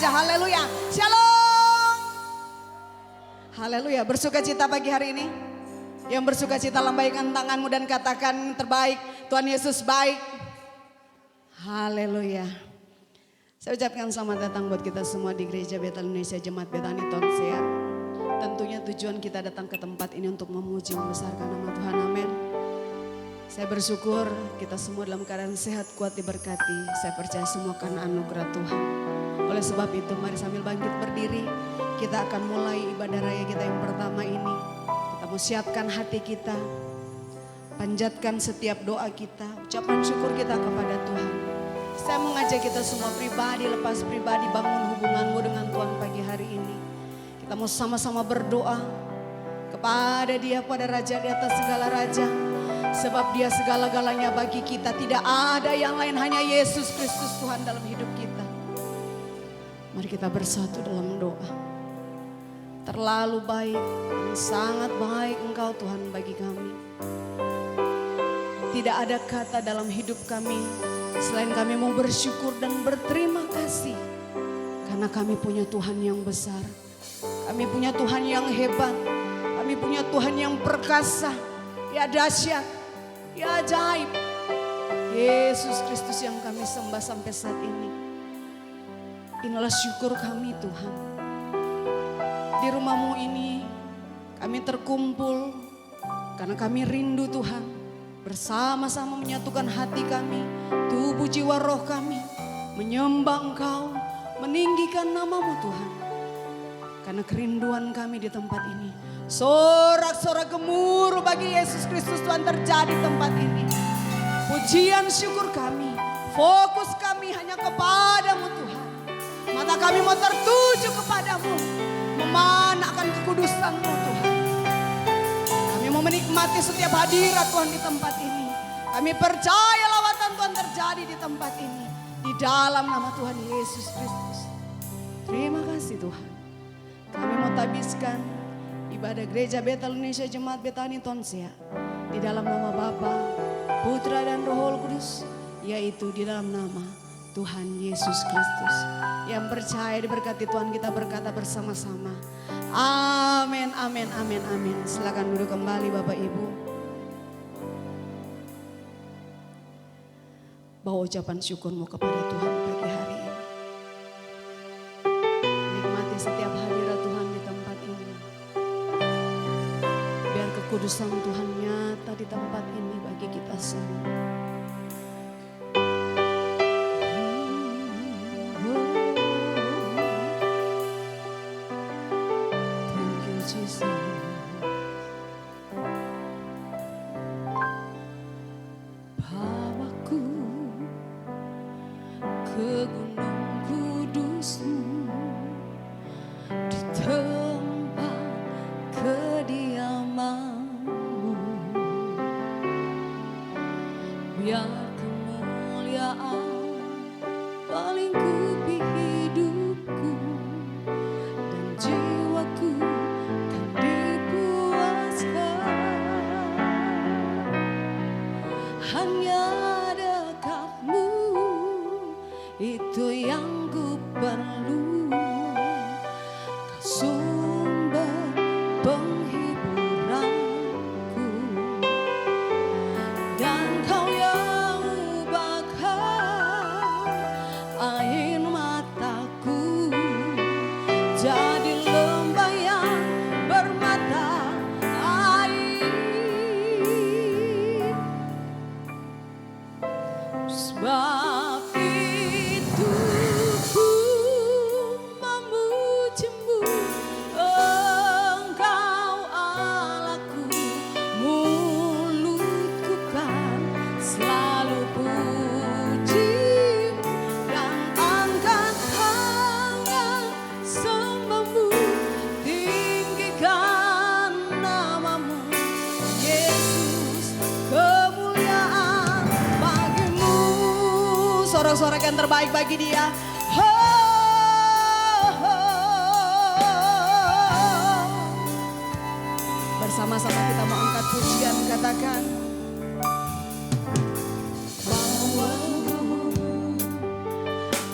saja. Haleluya. Shalom. Haleluya. Bersuka cita pagi hari ini. Yang bersuka cita lambaikan tanganmu dan katakan terbaik. Tuhan Yesus baik. Haleluya. Saya ucapkan selamat datang buat kita semua di Gereja Betel Indonesia Jemaat Betani Tonsea. Tentunya tujuan kita datang ke tempat ini untuk memuji membesarkan nama Tuhan. Amin. Saya bersyukur kita semua dalam keadaan sehat, kuat, diberkati. Saya percaya semua karena anugerah Tuhan. Oleh sebab itu mari sambil bangkit berdiri. Kita akan mulai ibadah raya kita yang pertama ini. Kita mau siapkan hati kita. Panjatkan setiap doa kita. Ucapan syukur kita kepada Tuhan. Saya mengajak kita semua pribadi, lepas pribadi, bangun hubunganmu dengan Tuhan pagi hari ini. Kita mau sama-sama berdoa kepada Dia, pada Raja di atas segala raja. Sebab Dia segala-galanya bagi kita. Tidak ada yang lain, hanya Yesus Kristus Tuhan dalam hidup kita. Mari kita bersatu dalam doa. Terlalu baik, sangat baik Engkau Tuhan bagi kami. Tidak ada kata dalam hidup kami selain kami mau bersyukur dan berterima kasih. Karena kami punya Tuhan yang besar. Kami punya Tuhan yang hebat. Kami punya Tuhan yang perkasa. Ya dahsyat. Ya ajaib. Yesus Kristus yang kami sembah sampai saat ini. Inilah syukur kami Tuhan. Di rumah-Mu ini kami terkumpul. Karena kami rindu Tuhan. Bersama-sama menyatukan hati kami, tubuh jiwa roh kami, menyembah Engkau, meninggikan nama-Mu Tuhan. Karena kerinduan kami di tempat ini, sorak-sorak gemuruh bagi Yesus Kristus Tuhan terjadi di tempat ini. Pujian syukur kami, fokus kami hanya kepadamu Tuhan. Mata kami mau tertuju kepadamu, memandangkan kekudusan-Mu Tuhan. Mau menikmati setiap hadirat Tuhan di tempat ini. Kami percaya lawatan Tuhan terjadi di tempat ini. Di dalam nama Tuhan Yesus Kristus. Terima kasih Tuhan. Kami mau tabiskan ibadah Gereja Betel Indonesia Jemaat Betani Tonsea. Di dalam nama Bapa, Putra dan Roh Kudus. Yaitu di dalam nama Tuhan Yesus Kristus. Yang percaya diberkati Tuhan, kita berkata bersama-sama. Amin, amin, amin, amin. Silakan duduk kembali Bapak Ibu. Bawa ucapan syukurmu kepada Tuhan pagi hari ini. Nikmati setiap hadirat Tuhan di tempat ini. Biar kekudusan Tuhan nyata di tempat ini bagi kita semua. Bawaku ke Gunung Kudus-Mu, di tempat kediaman-Mu. Biar kemuliaan melingkupi hidupku dan jiwaku kan dipuaskan. Hanya dekat-Mu, itu yang ku perlu. Kau sumber penghiburanku, dan Kau yang ubahkan air mataku jadi lembah yang bermata air. Sebab itu ku memuji-Mu, Engkau Allahku. Mulutku kan selalu puji-Mu dan angkat tangan sembah-Mu, tinggikan nama-Mu Yesus, kemuliaan bagi-Mu. Sorak-sorak yang terbaik bagi Dia. Bersama-sama kita mau angkat pujian, katakan. Bawaku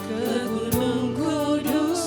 ke Gunung Kudus,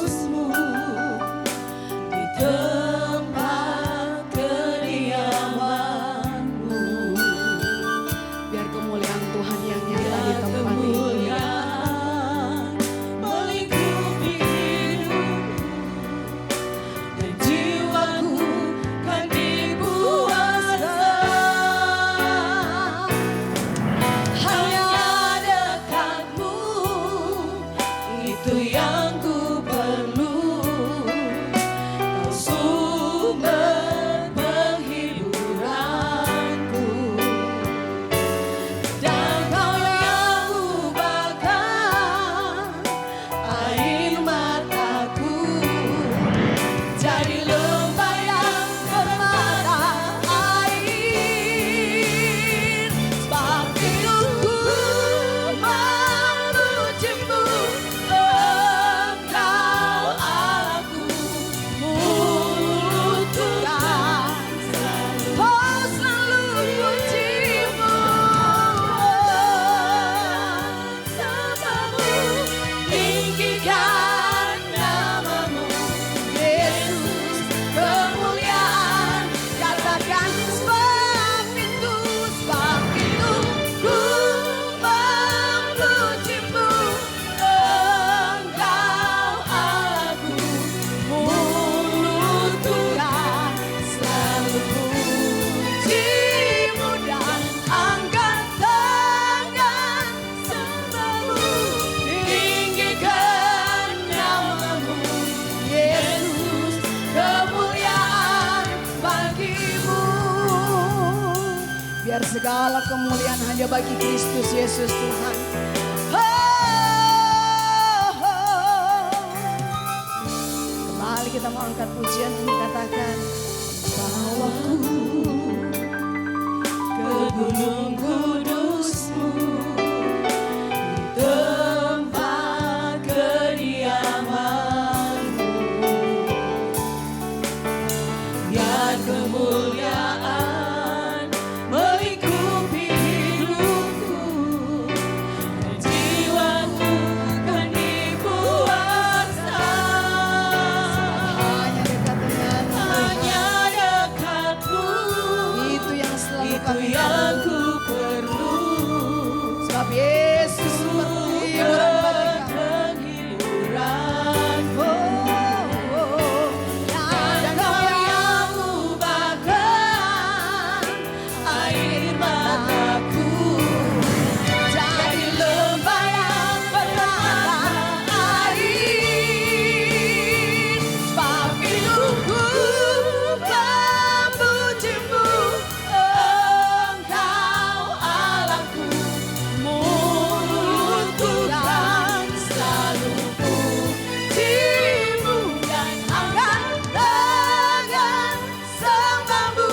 Segala kemuliaan hanya bagi Kristus Yesus Tuhan. Kembali kita mau angkat pujian ini, katakan, bawaku ke gunung kudus-Mu, tempat kediaman-Mu, biar kemuliaan melingkupi hidupku, dan jiwaku kan dikuasa. Hanya dekat denganmu, hanya dekatmu, itu yang selalu kami Ku perlu, sebab Yesus penghiburan bagi kami. Dan Kau yang ubahkan air mataku jadi lembah yang bermata air. Sebab itu ku memuji-Mu, Engkau Allahku. Mulutku kan selalu puji-Mu, dan angkat tangan sembah-Mu,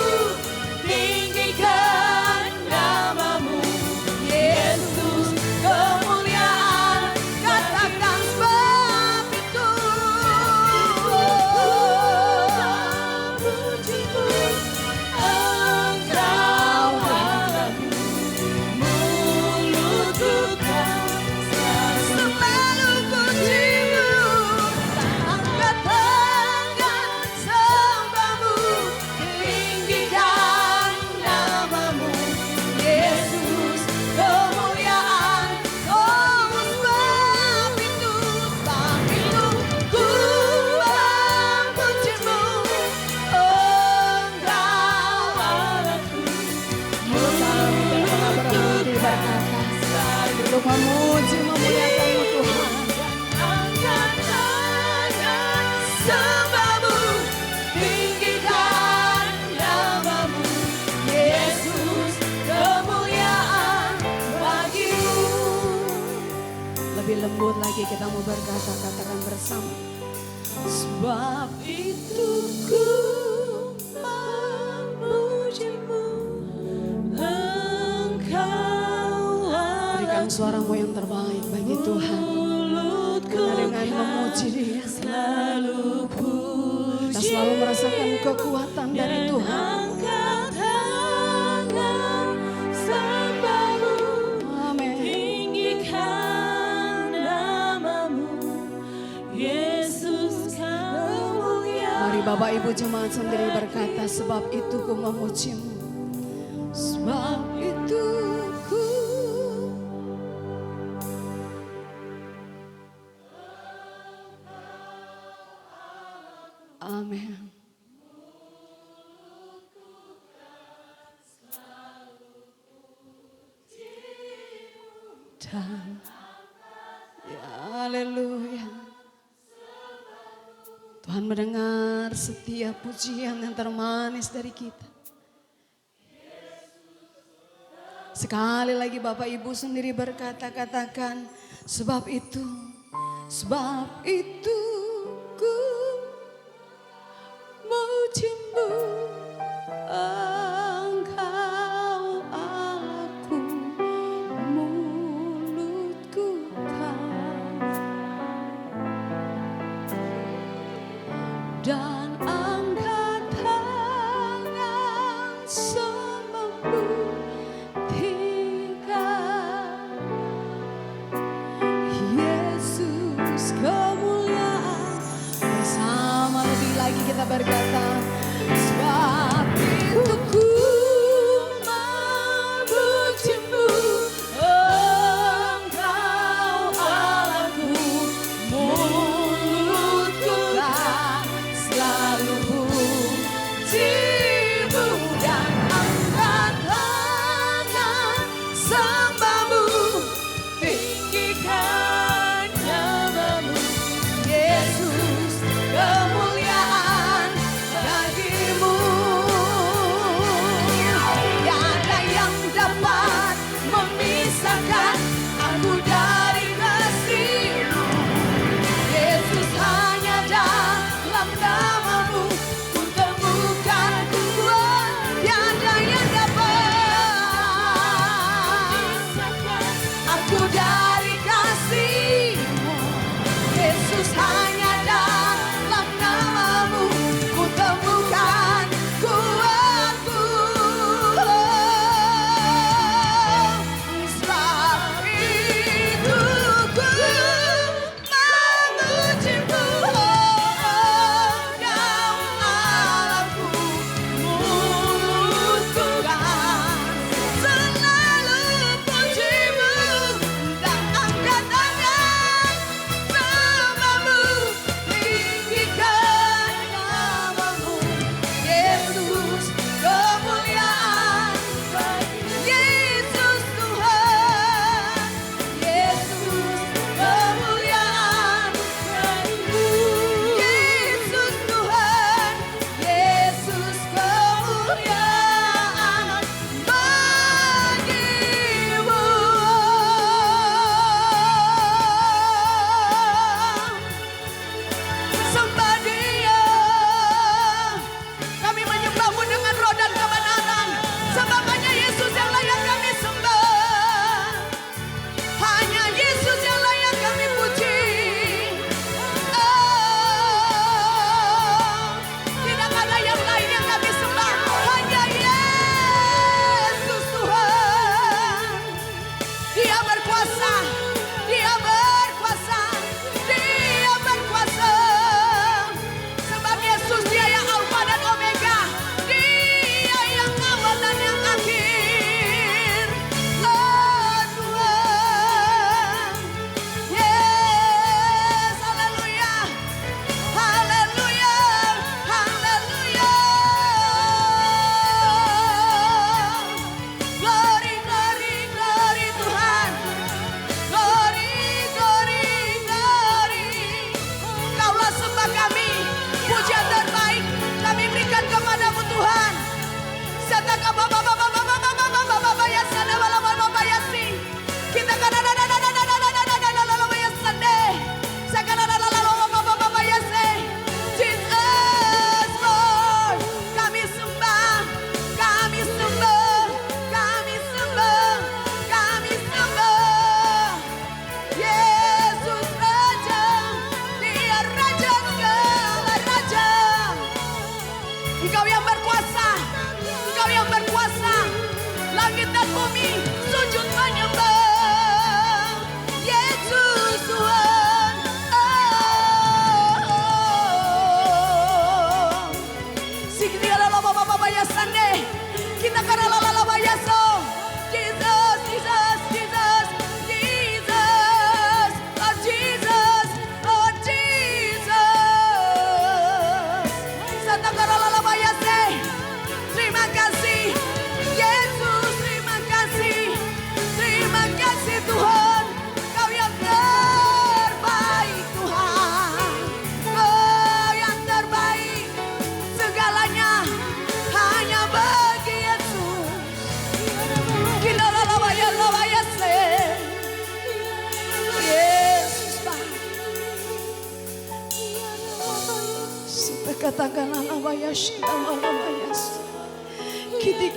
tinggikan nama-Mu, Yesus. Kemuliaan katakan sebab itu memuji-Mu, Engkau Allahku. Mulutku kan selalu puji-Mu, angkat tangan sembah-Mu, tinggikan nama-Mu, Yesus. Kemuliaan sebab itu ku memuji-Mu, Engkau Allahku. Kami tidak pernah berhenti berkata untuk memuji memuliakan-Mu Tuhan. Angkat tangan sembah-Mu, tinggikan nama-Mu, Yesus. Kemuliaan bagi-Mu. Lebih lembut lagi kita mau berkata, katakan bersama. Sebab itu ku memuji-Mu, Engkau Berikan suaramu yang terbaik bagi Tuhan. Karena dengan memuji Dia, selalu puji. kita selalu merasakan kekuatan dari Tuhan. Angkat tangan sembah-Mu, Amin. tinggikan nama-Mu, Yesus. Kemuliaan Mari Bapak Ibu jemaat sendiri berkata, sebab itu ku memuji-Mu. sebab itu ku Amin. Dan ya, haleluya. Tuhan mendengar setiap pujian yang termanis dari kita. Sekali lagi Bapak Ibu sendiri berkata, katakan, sebab itu ku muji-Mu, Engkau Allahku. Mulutku kan dan angkat tangan sembah-Mu, tinggikan Yesus. Kemuliaan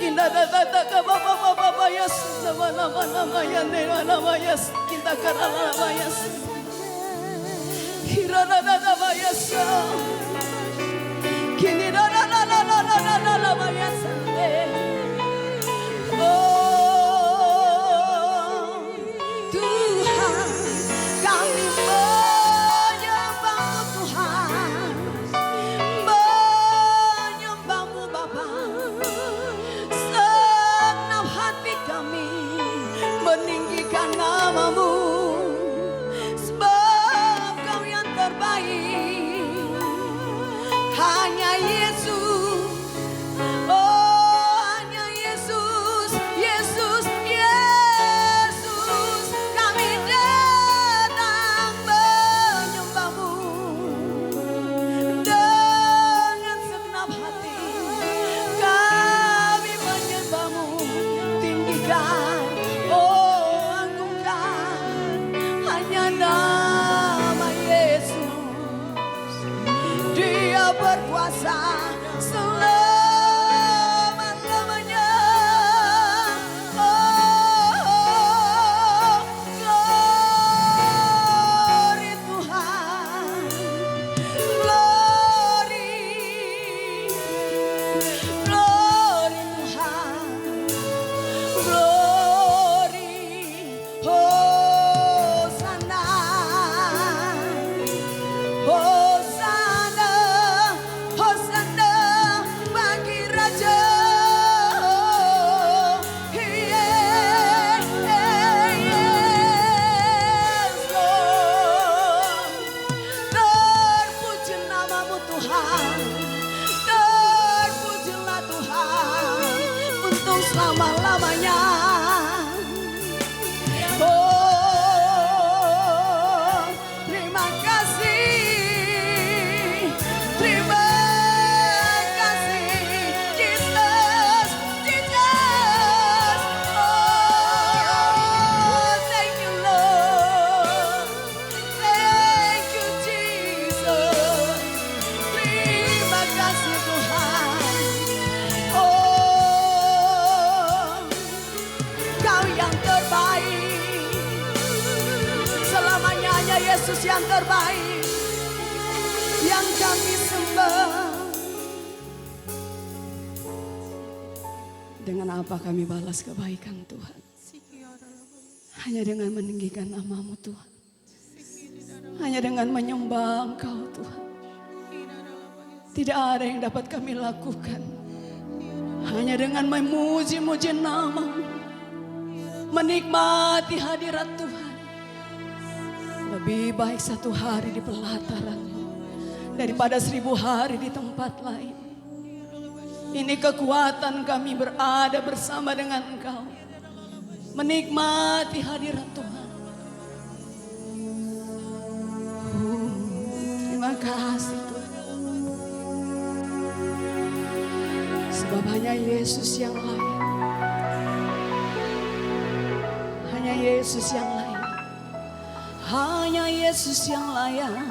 Kita data ke bapa yas nama ya nama yas kita karena yas kira data yas kini data yas oh Tuhan kami menyembahmu Tuhan menyembahmu Bapa senang hati kami meninggikan namamu sebab kau yang terbaik hanya Yesus oh hanya Yesus Yesus Yesus kami datang menyembahmu dengan segenap hati kami menyembahmu tinggikan oh agungkan hanya nama Yesus dia berkuasa selama-lamanya oh glory Tuhan glory glory Tuhan glory Hosana Hosana Hosana bagi Raja yes Lord terpuji namamu Tuhan terpujilah Tuhan untuk selama-lamanya oh terima kasih Jesus Jesus oh thank you Lord thank you Jesus terima kasih Tuhan oh kau yang terbaik selamanya hanya Yesus yang terbaik yang kami sembah. Dengan apa kami balas kebaikan Tuhan? Hanya dengan meninggikan namamu Tuhan. Hanya dengan menyembah Engkau Tuhan. Tidak ada yang dapat kami lakukan. Hanya dengan memuji-muji namamu. Menikmati hadirat Tuhan. Lebih baik 1 hari di pelataran daripada 1000 hari di tempat lain. Ini kekuatan kami berada bersama dengan Engkau. Menikmati hadirat Tuhan. Terima kasih Tuhan. Sebab hanya Yesus yang layak. Hanya Yesus yang layak. Hanya Yesus yang layak.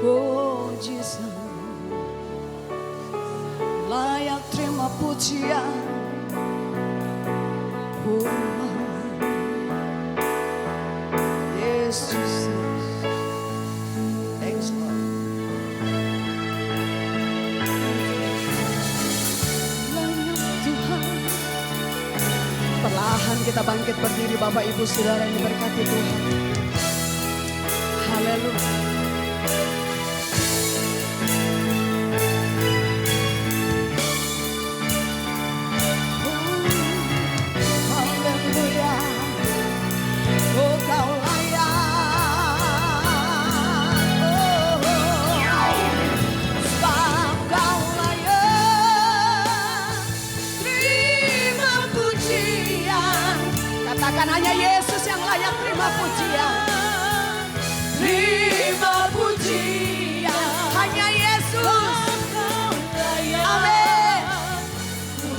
Oh Jesus. Layak terima pujian. Oh Yesus. Thanks Lord. Layak Tuhan. Perlahan kita bangkit berdiri Bapak Ibu Saudara yang diberkati Tuhan. Haleluya. Katakan hanya Yesus yang layak terima pujian. Terima pujian. Hanya Yesus. Amin.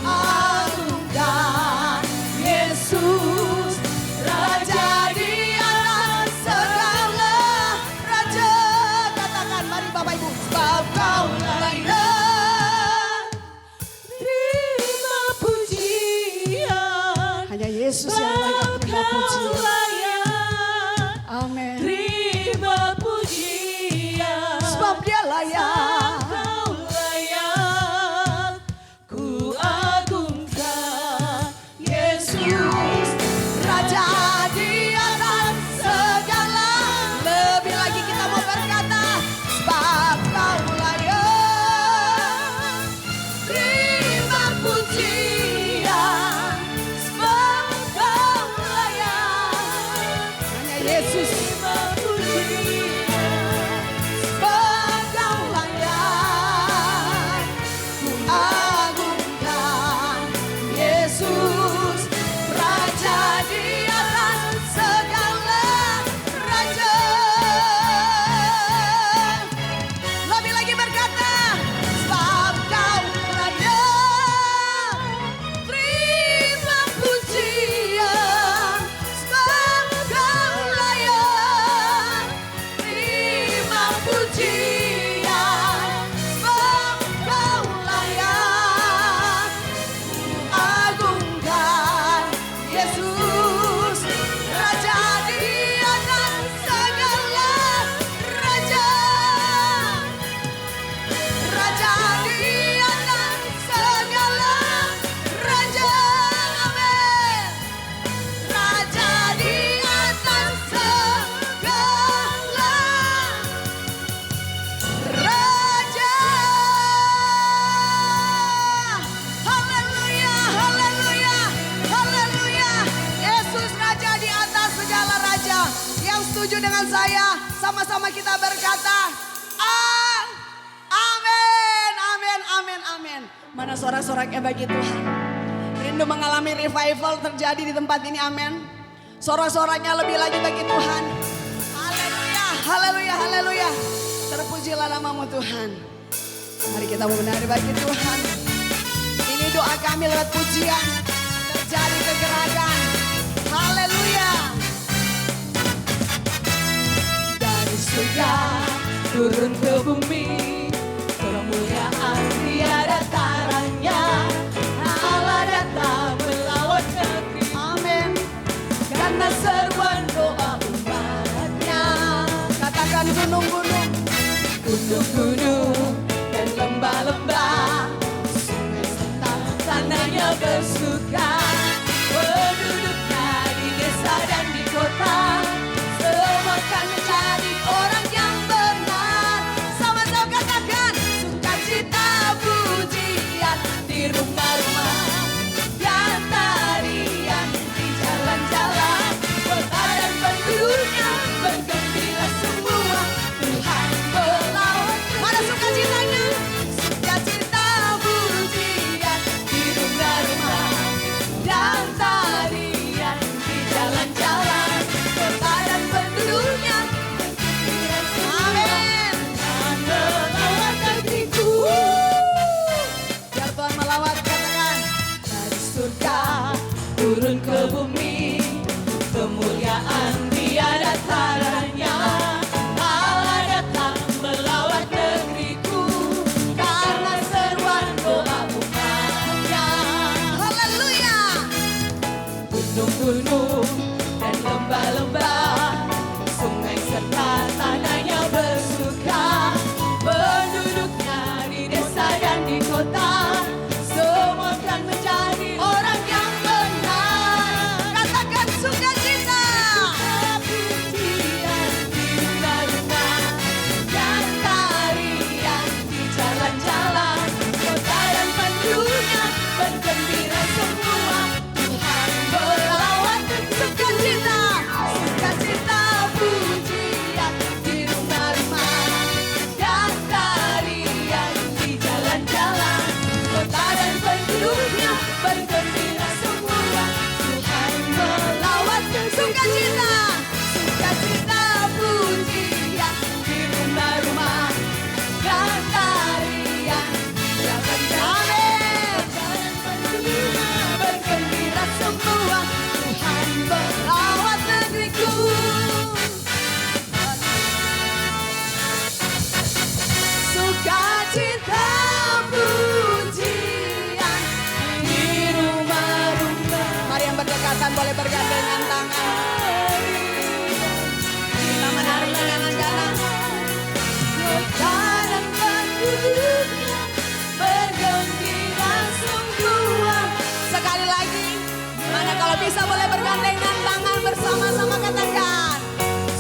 Agungkan Yesus. Raja di atas segala raja. Katakan mari Bapak Ibu. Sebab kau layak. Yesus yang layak terima pujian. layak Amin. terima pujian. Sebab dia layak. Kau layak ku agungkan Yesus, Raja di atas segala. Lebih lagi kita mau berkata, sebab kau layak terima pujian. sebab kau layak Hanya Yesus. terima pujian. Sebab kau layak ku agungkan Yesus, Raja di atas segala raja. Lebih lagi berkata, sebab kau layak terima pujian. Sebab kau layak terima pujian. Sebab kau layak agungkan Yesus, Raja di atas segala raja. Raja di atas segala raja. Amin. Raja di atas segala raja. Haleluya, haleluya, haleluya. Yesus Raja di atas segala raja. Yang setuju dengan saya, sama-sama kita berkata, amin, amin, amin, amin. Mana sorak-soraknya bagi Tuhan. Rindu mengalami revival terjadi di tempat ini, amin. Sorak-soraknya lebih lagi bagi Tuhan. Haleluya, haleluya, haleluya. Terpujilah namamu Tuhan. Mari kita membenari bagi Tuhan. Ini doa kami lewat pujian. Terjadi kegerakan. Haleluya. Dari surga turun ke bumi, kemuliaan tiada taranya. Allah datang melawat negeri, Amin. karena seruan doa umatnya. Katakan gunung-gunung. Gunung-gunung dan lembah-lembah, sungai serta tanahnya bersuka. Penduduknya di desa dan di kota, semua akan menjadi orang yang benar. Sama-sama katakan, sukacita pujian di rumah-rumah dan tarian di jalan-jalan. Kota dan penduduknya bergembira semua. Tuhan melawat. Mana sukacitanya? Sukacita pujian di rumah-rumah dan tarian di jalan-jalan. Kota dan penduduknya bergembira semua. Amin. Tuhan melawat negeriku. Biar Tuhan melawat, katakan. Dari surga turun ke bumi, kemuliaan tiada taranya. Allah datang melawat negeriku, karena seruan doa umatnya. Haleluya. Gunung-gunung dan lembah-lembah, sungai serta tanahnya bersuka. Penduduknya di desa dan di kota, semua akan menjadi orang yang benar. Katakan sukacita. Pujian di rumah-rumah dan tarian di jalan-jalan. Kota dan penduduknya bergembira semua. Tuhan melawat sukacita. Sukacita kekuatan boleh bergandengan tangan. Kita menari dengan kanan. Kotaran penduduknya bergembira sungguhan. Sekali lagi, mana kalau bisa boleh bergandengan tangan bersama-sama katakan.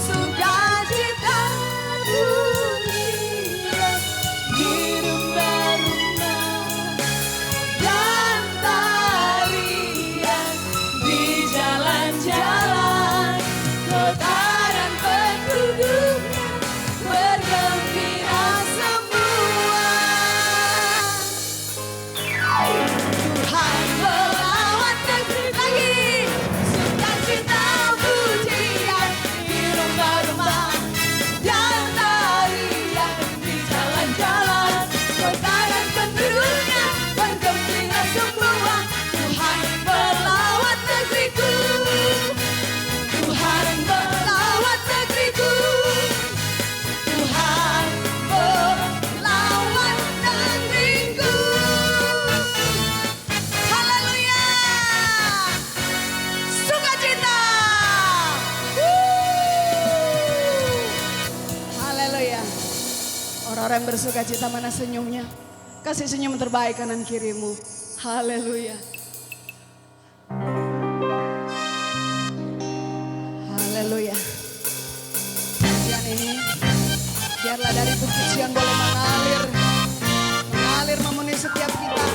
Sukacita gembira di rumah-rumah dan tarian di jalan-jalan. Kotaran penduduknya bergembira semua. Tuhan melawat negeri lagi. Sukacita pujian di rumah-rumah dan tarian di jalan-jalan. Kotaran penduduknya bergembira semua. Tuhan melawat negeriku. Tuhan melawat negeriku. Tuhan melawat negeriku. Haleluya. Sukacita. Haleluya. Orang-orang yang bersukacita mana senyumnya? Kasih senyum terbaik kanan kirimu. Haleluya. Haleluya. Pujian ini biarlah dari pujian boleh mengalir memenuhi setiap kita.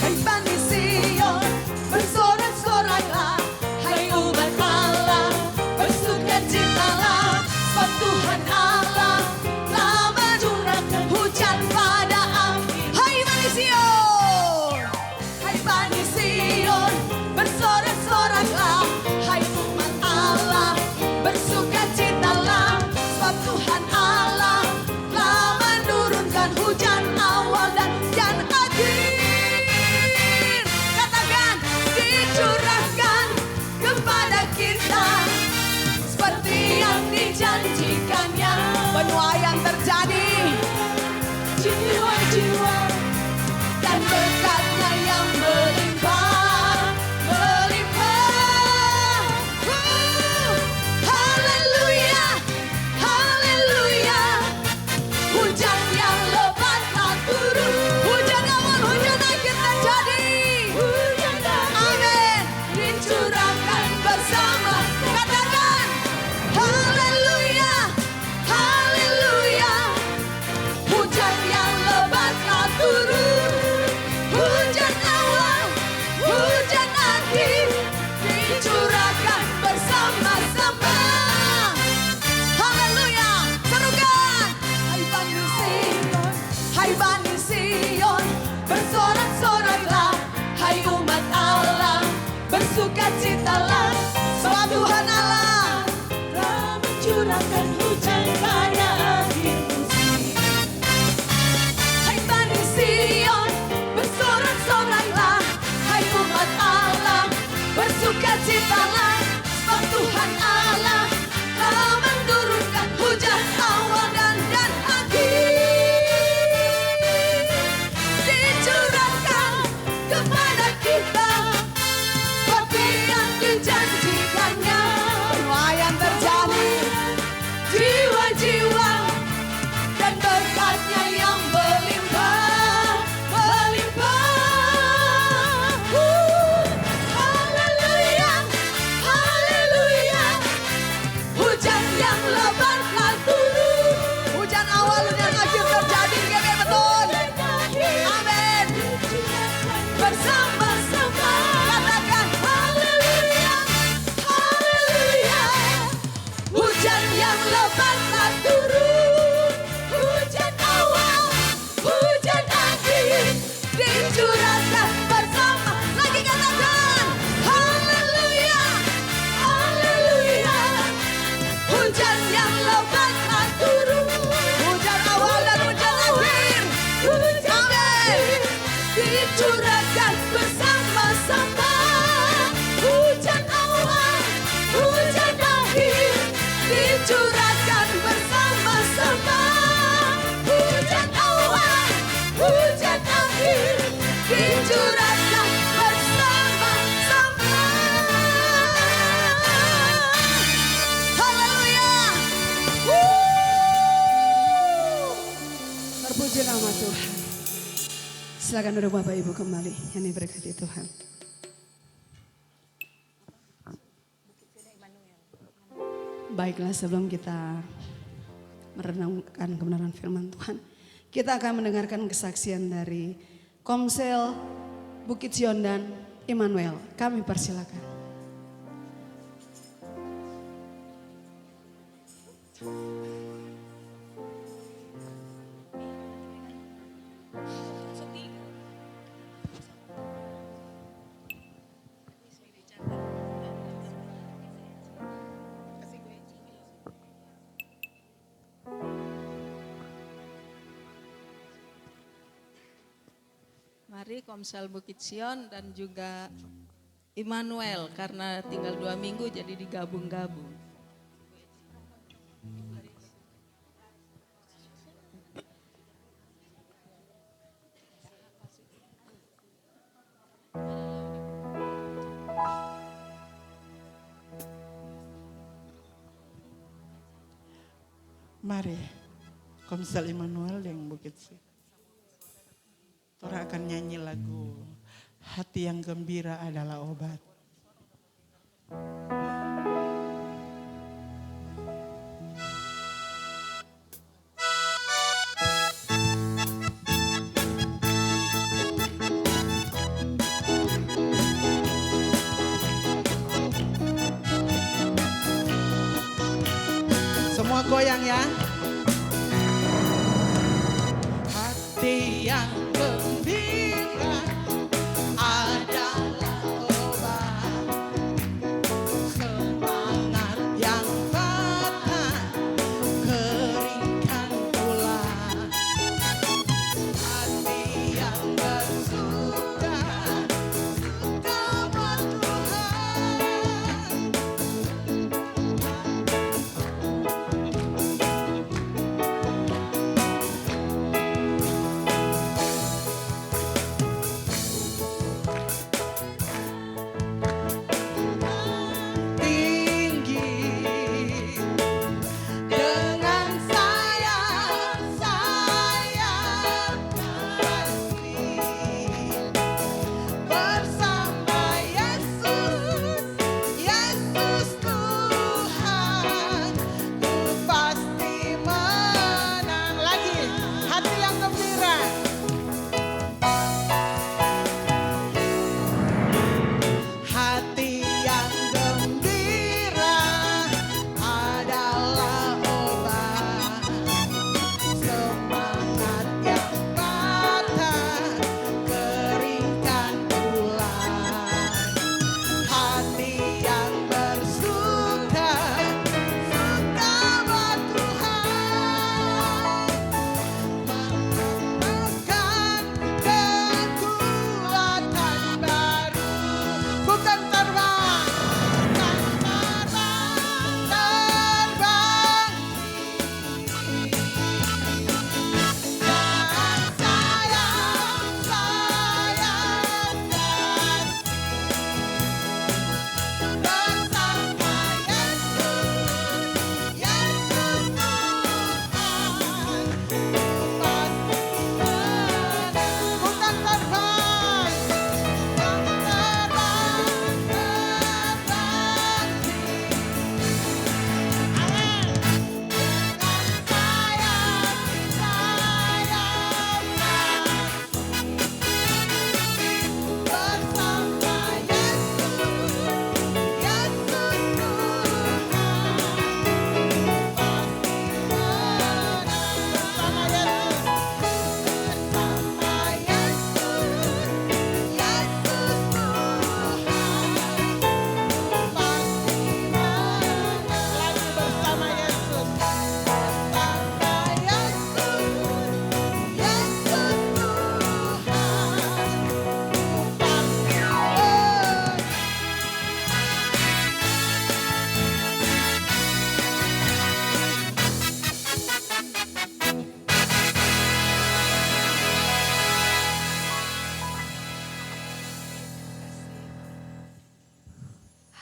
Hai Bani Sion, bersorak-soraklah. Hai umat Allah, bersukacitalah. Sebab Tuhan Allah telah mencurahkan hujan pada akhir. Hai Bani Sion, hai Bani Sion, bersorak-soraklah. Hai umat Allah, bersukacitalah. Sebab Tuhan Allah telah menurunkan hujan awal dan akhir. Katakan, dicurahkan kepada kita seperti yang dijanjikannya. Penuaian terjadi. Jiwa-jiwa dan berkatnya yang melimpah, melimpah. Haleluya, haleluya. Hujan yang lebat telah turun. Hujan awal, hujan akhir terjadi. Amin. Dicurahkan bersama. Katakan, haleluya, haleluya. Hujan yang lebat telah turun. Hujan awal, hujan akhir. Dicurahkan bersama-sama. Haleluya. Serukan. Hai Bani Sion, hai Bani Sion, bersorak-soraklah. Hai umat Allah, bersukacitalah. Sebab Tuhan Allah telah mencurahkan hujan pada akhir musim. Hai Bani Sion, bersorak-soraklah. Hai umat Allah, bersukacitalah. Sebab Tuhan Allah telah menurunkan hujan awal dan akhir. Dicurahkan kepada kita seperti yang dijanjikannya. Penuaian terjadi. Silakan duduk Bapak Ibu kembali yang diberkati Tuhan. Baiklah, sebelum kita merenungkan kebenaran firman Tuhan, kita akan mendengarkan kesaksian dari Komsel Bukit Sion dan Immanuel. Kami persilakan. Mari Komsel Bukit Sion dan juga Immanuel, karena tinggal 2 minggu jadi digabung-gabung. Mari Komsel Immanuel yang Bukit Sion. Tora akan nyanyi lagu Hati yang Gembira Adalah Obat. Semua goyang ya. Hati yang gembira adalah obat, semangat yang patah keringkan tulang. Hati yang bersuka suka buat Tuhan. Tinggi dengan sayang kasih bersama Yesus, Yesus Tuhan, ku pasti menang. Lagi hati yang gembira. Hati yang gembira adalah obat, semangat yang patah keringkan tulang. Hati yang bersuka suka buat Tuhan, menemukan kekuatan baru. Bukan terbang, terbang dan sayang kasih bersama Yesus, Yesus Tuhan, pasti menang. Bukan terbang,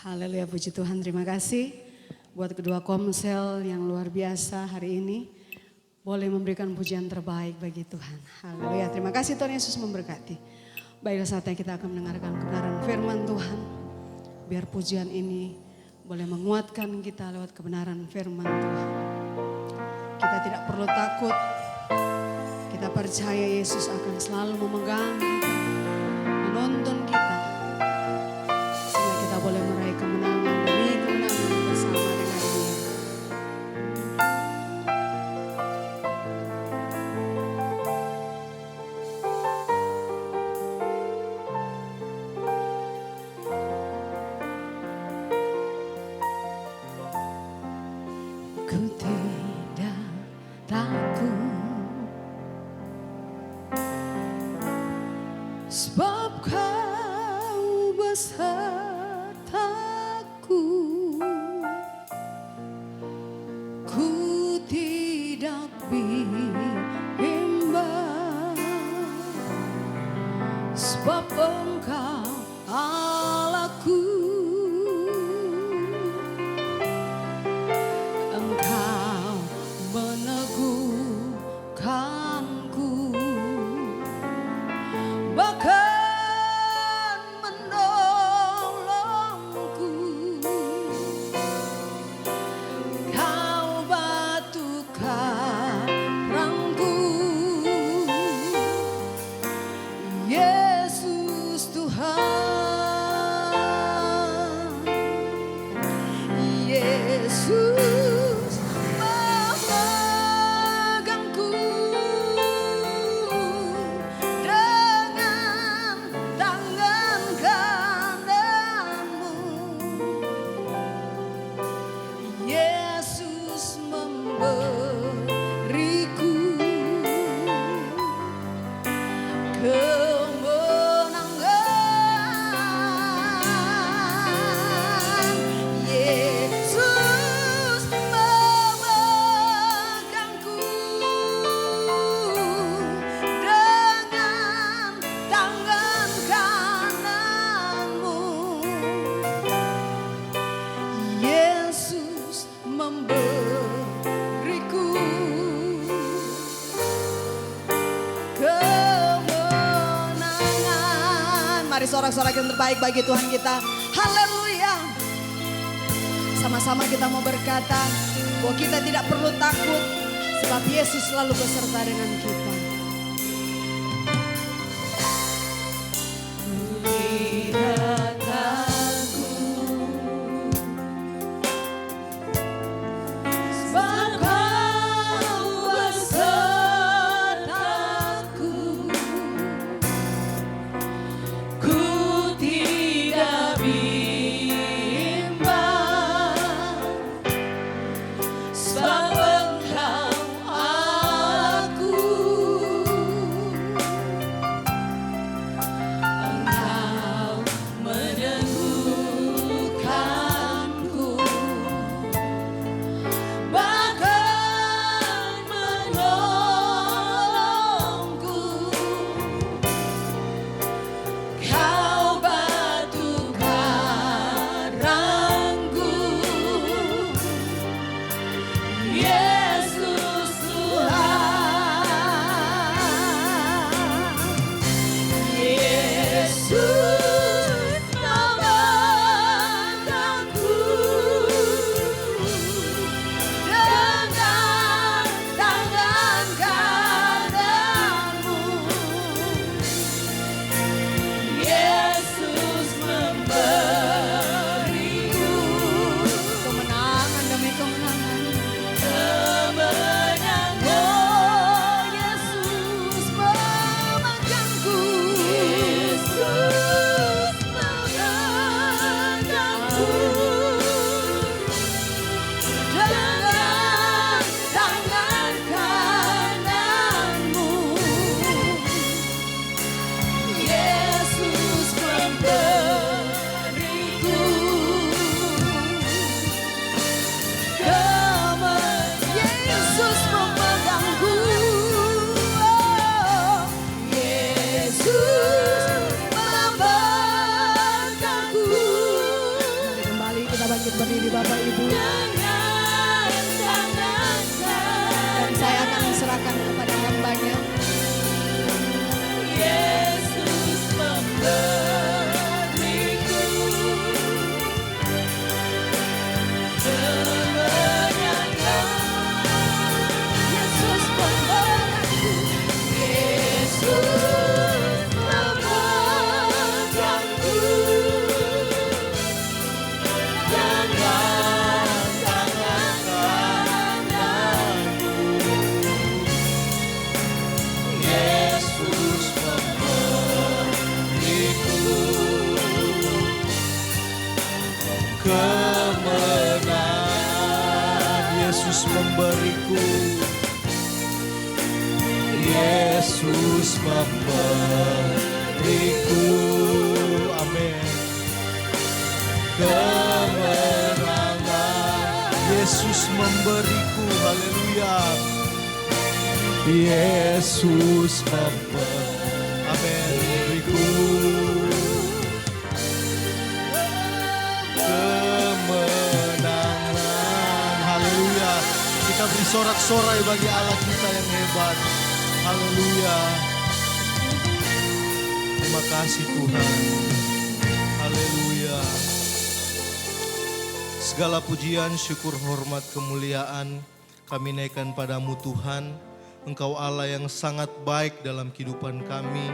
Haleluya, puji Tuhan, terima kasih buat kedua komsel yang luar biasa hari ini. boleh memberikan pujian terbaik bagi Tuhan. Haleluya. Terima kasih Tuhan Yesus memberkati. Baiklah, saatnya kita akan mendengarkan kebenaran firman Tuhan. Biar pujian ini boleh menguatkan kita lewat kebenaran firman Tuhan. Kita tidak perlu takut. Kita percaya Yesus akan selalu memegang kita, menuntun kita. Sehingga kita boleh meraih kemenangan demi kemenangan bersama dengan Dia. Ku tidak takut, sebab Kau besertaku. Ku tidak bimbang, sebab Engkau Allahku. Engkau meneguhkanku, bahkan menolongku. Kau batu karangku, Yesus Tuhan. Yesus memegangku dengan tangan kananmu. Yesus memberiku kemenangan. Yesus memegangku dengan tangan kananmu. Yesus memberiku kemenangan. Mari sorak-sorak yang terbaik bagi Tuhan kita. Haleluya. Sama-sama kita mau berkata bahwa kita tidak perlu takut, sebab Yesus selalu beserta dengan kita. Tidak takut, sebab Kau besertaku. Ku tidak bimbang, sebab Engkau Allahku. Engkau meneguhkanku, bahkan menolongku. Kau batu karangku, Yesus Tuhan. Yesus memegangku dengan tangan kananmu. Yesus memberiku kemenangan demi kemenangan. Kemenangan. Oh, Yesus memegangku. Yesus memegangku dengan tangan kananmu. Yesus memberiku Yesus memegangku. Oh, Yesus memegangku. Mari kembali kita bangkit berdiri Bapak Ibu. Dan Saya akan serahkan kepada hambanya. Yesus memberiku kemenangan. Yesus memberkati. Yesus memegangku dengan tangan kananku. Yesus memberiku kemenangan. Yesus memberiku. Yesus memberiku, amin, kemenangan. Yesus memberiku, haleluya. Yesus memberiku kemenangan, haleluya. Kita beri sorak-sorai bagi Allah kita yang hebat. Haleluya. Terima kasih Tuhan. Haleluya. Segala pujian, syukur, hormat, kemuliaan kami naikkan padamu Tuhan. Engkau Allah yang sangat baik dalam kehidupan kami.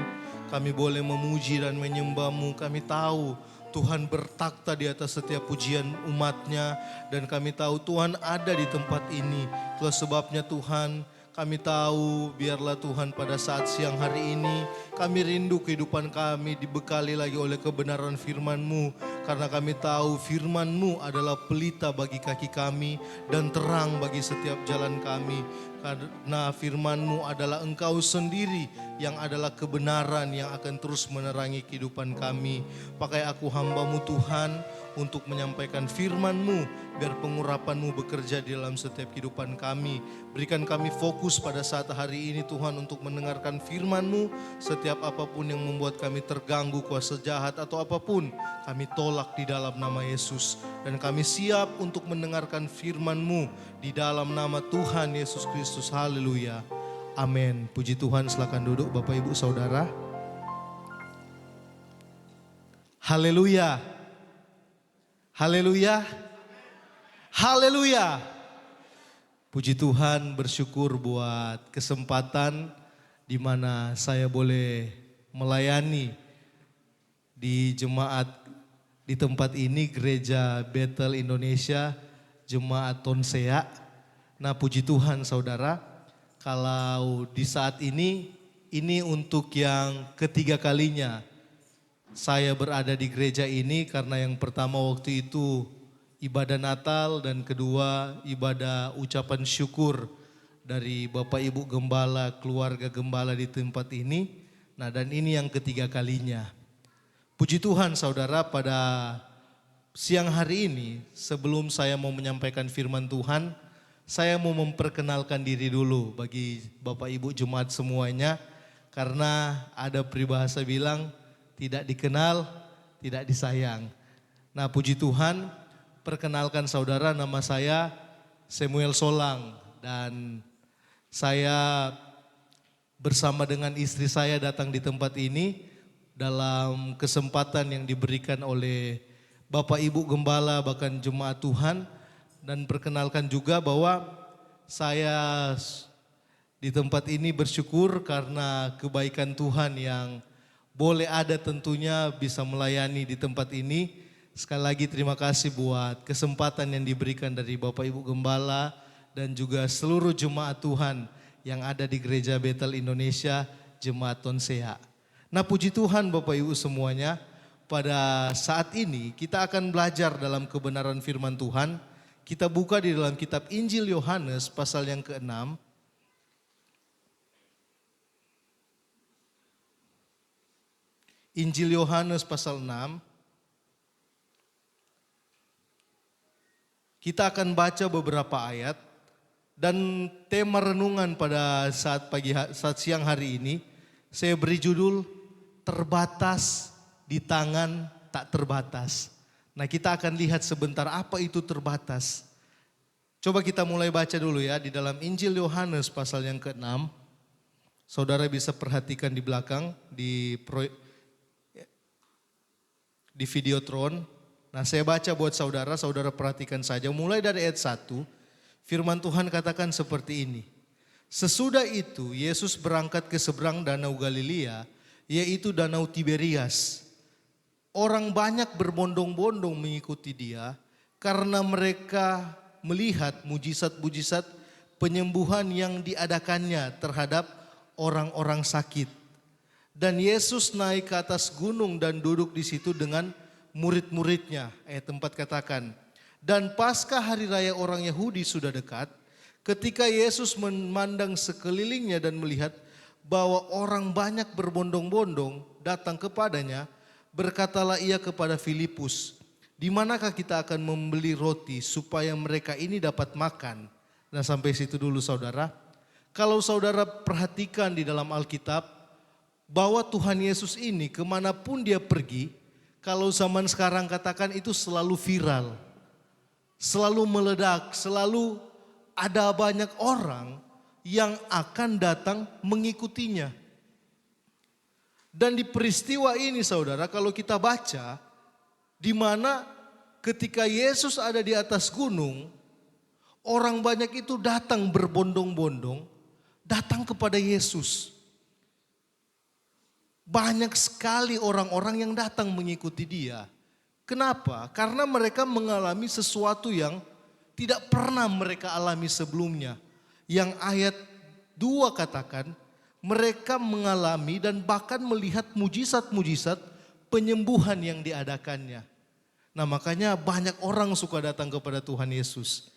Kami boleh memuji dan menyembah-Mu. Kami tahu Tuhan bertakhta di atas setiap pujian umat-Nya. Dan kami tahu Tuhan ada di tempat ini. Itulah sebabnya Tuhan, kami tahu biarlah Tuhan pada saat siang hari ini kami rindu kehidupan kami dibekali lagi oleh kebenaran firman-Mu. Karena kami tahu firman-Mu adalah pelita bagi kaki kami dan terang bagi setiap jalan kami. Karena firman-Mu adalah Engkau sendiri yang adalah kebenaran yang akan terus menerangi kehidupan kami. Pakai aku hamba-Mu Tuhan untuk menyampaikan firman-Mu, biar pengurapan-Mu bekerja di dalam setiap kehidupan kami. Berikan kami fokus pada saat hari ini Tuhan untuk mendengarkan firman-Mu. Setiap apapun yang membuat kami terganggu kuasa jahat atau apapun, kami tolak di dalam nama Yesus. Dan kami siap untuk mendengarkan firman-Mu di dalam nama Tuhan Yesus Kristus. Haleluya. Amin. Puji Tuhan, silakan duduk Bapak Ibu Saudara. Haleluya. Haleluya. Haleluya. Puji Tuhan, bersyukur buat kesempatan di mana saya boleh melayani di jemaat di tempat ini, Gereja Bethel Indonesia, Jemaat Tonsea. Nah, puji Tuhan saudara, kalau di saat ini untuk yang ketiga kalinya saya berada di gereja ini, karena yang pertama waktu itu ibadah Natal dan kedua ibadah ucapan syukur dari Bapak Ibu Gembala, keluarga Gembala di tempat ini. Nah, dan ini yang ketiga kalinya. Puji Tuhan saudara, pada siang hari ini sebelum saya mau menyampaikan firman Tuhan, saya mau memperkenalkan diri dulu bagi Bapak Ibu Jemaat semuanya. Karena ada peribahasa bilang tidak dikenal, tidak disayang. Nah, puji Tuhan, perkenalkan saudara, nama saya Samuel Solang. Dan saya bersama dengan istri saya datang di tempat ini dalam kesempatan yang diberikan oleh Bapak Ibu Gembala bahkan Jemaat Tuhan. Dan perkenalkan juga bahwa saya di tempat ini bersyukur karena kebaikan Tuhan yang boleh ada tentunya bisa melayani di tempat ini. Sekali lagi terima kasih buat kesempatan yang diberikan dari Bapak Ibu Gembala dan juga seluruh jemaat Tuhan yang ada di Gereja Bethel Indonesia, Jemaat Tonsea. Nah, puji Tuhan Bapak Ibu semuanya, pada saat ini kita akan belajar dalam kebenaran firman Tuhan. Kita buka di dalam kitab Injil Yohanes pasal yang ke-6. Injil Yohanes pasal 6. Kita akan baca beberapa ayat dan tema renungan pada saat siang hari ini saya beri judul terbatas di tangan tak terbatas. Nah, kita akan lihat sebentar apa itu terbatas. Coba kita mulai baca dulu ya di dalam Injil Yohanes pasal yang ke-6. Saudara bisa perhatikan di belakang di Videotron. Nah, saya baca buat saudara, saudara perhatikan saja. Mulai dari ayat 1, firman Tuhan katakan seperti ini. Sesudah itu Yesus berangkat ke seberang Danau Galilea, yaitu Danau Tiberias. Orang banyak berbondong-bondong mengikuti dia karena mereka melihat mujizat-mujizat penyembuhan yang diadakannya terhadap orang-orang sakit. Dan Yesus naik ke atas gunung dan duduk di situ dengan murid-muridnya. Ayat 4 katakan, dan pasca hari raya orang Yahudi sudah dekat, ketika Yesus memandang sekelilingnya dan melihat bahwa orang banyak berbondong-bondong datang kepadanya, berkatalah ia kepada Filipus, di manakah kita akan membeli roti supaya mereka ini dapat makan? Nah, sampai situ dulu saudara. Kalau saudara perhatikan di dalam Alkitab, bahwa Tuhan Yesus ini kemanapun dia pergi, kalau zaman sekarang katakan itu selalu viral, selalu meledak, selalu ada banyak orang yang akan datang mengikutinya. Dan di peristiwa ini saudara, kalau kita baca, di mana ketika Yesus ada di atas gunung, orang banyak itu datang berbondong-bondong, datang kepada Yesus. Banyak sekali orang-orang yang datang mengikuti dia. Kenapa? Karena mereka mengalami sesuatu yang tidak pernah mereka alami sebelumnya. Yang ayat 2 katakan, mereka mengalami dan bahkan melihat mujizat-mujizat penyembuhan yang diadakannya. Nah, makanya banyak orang suka datang kepada Tuhan Yesus.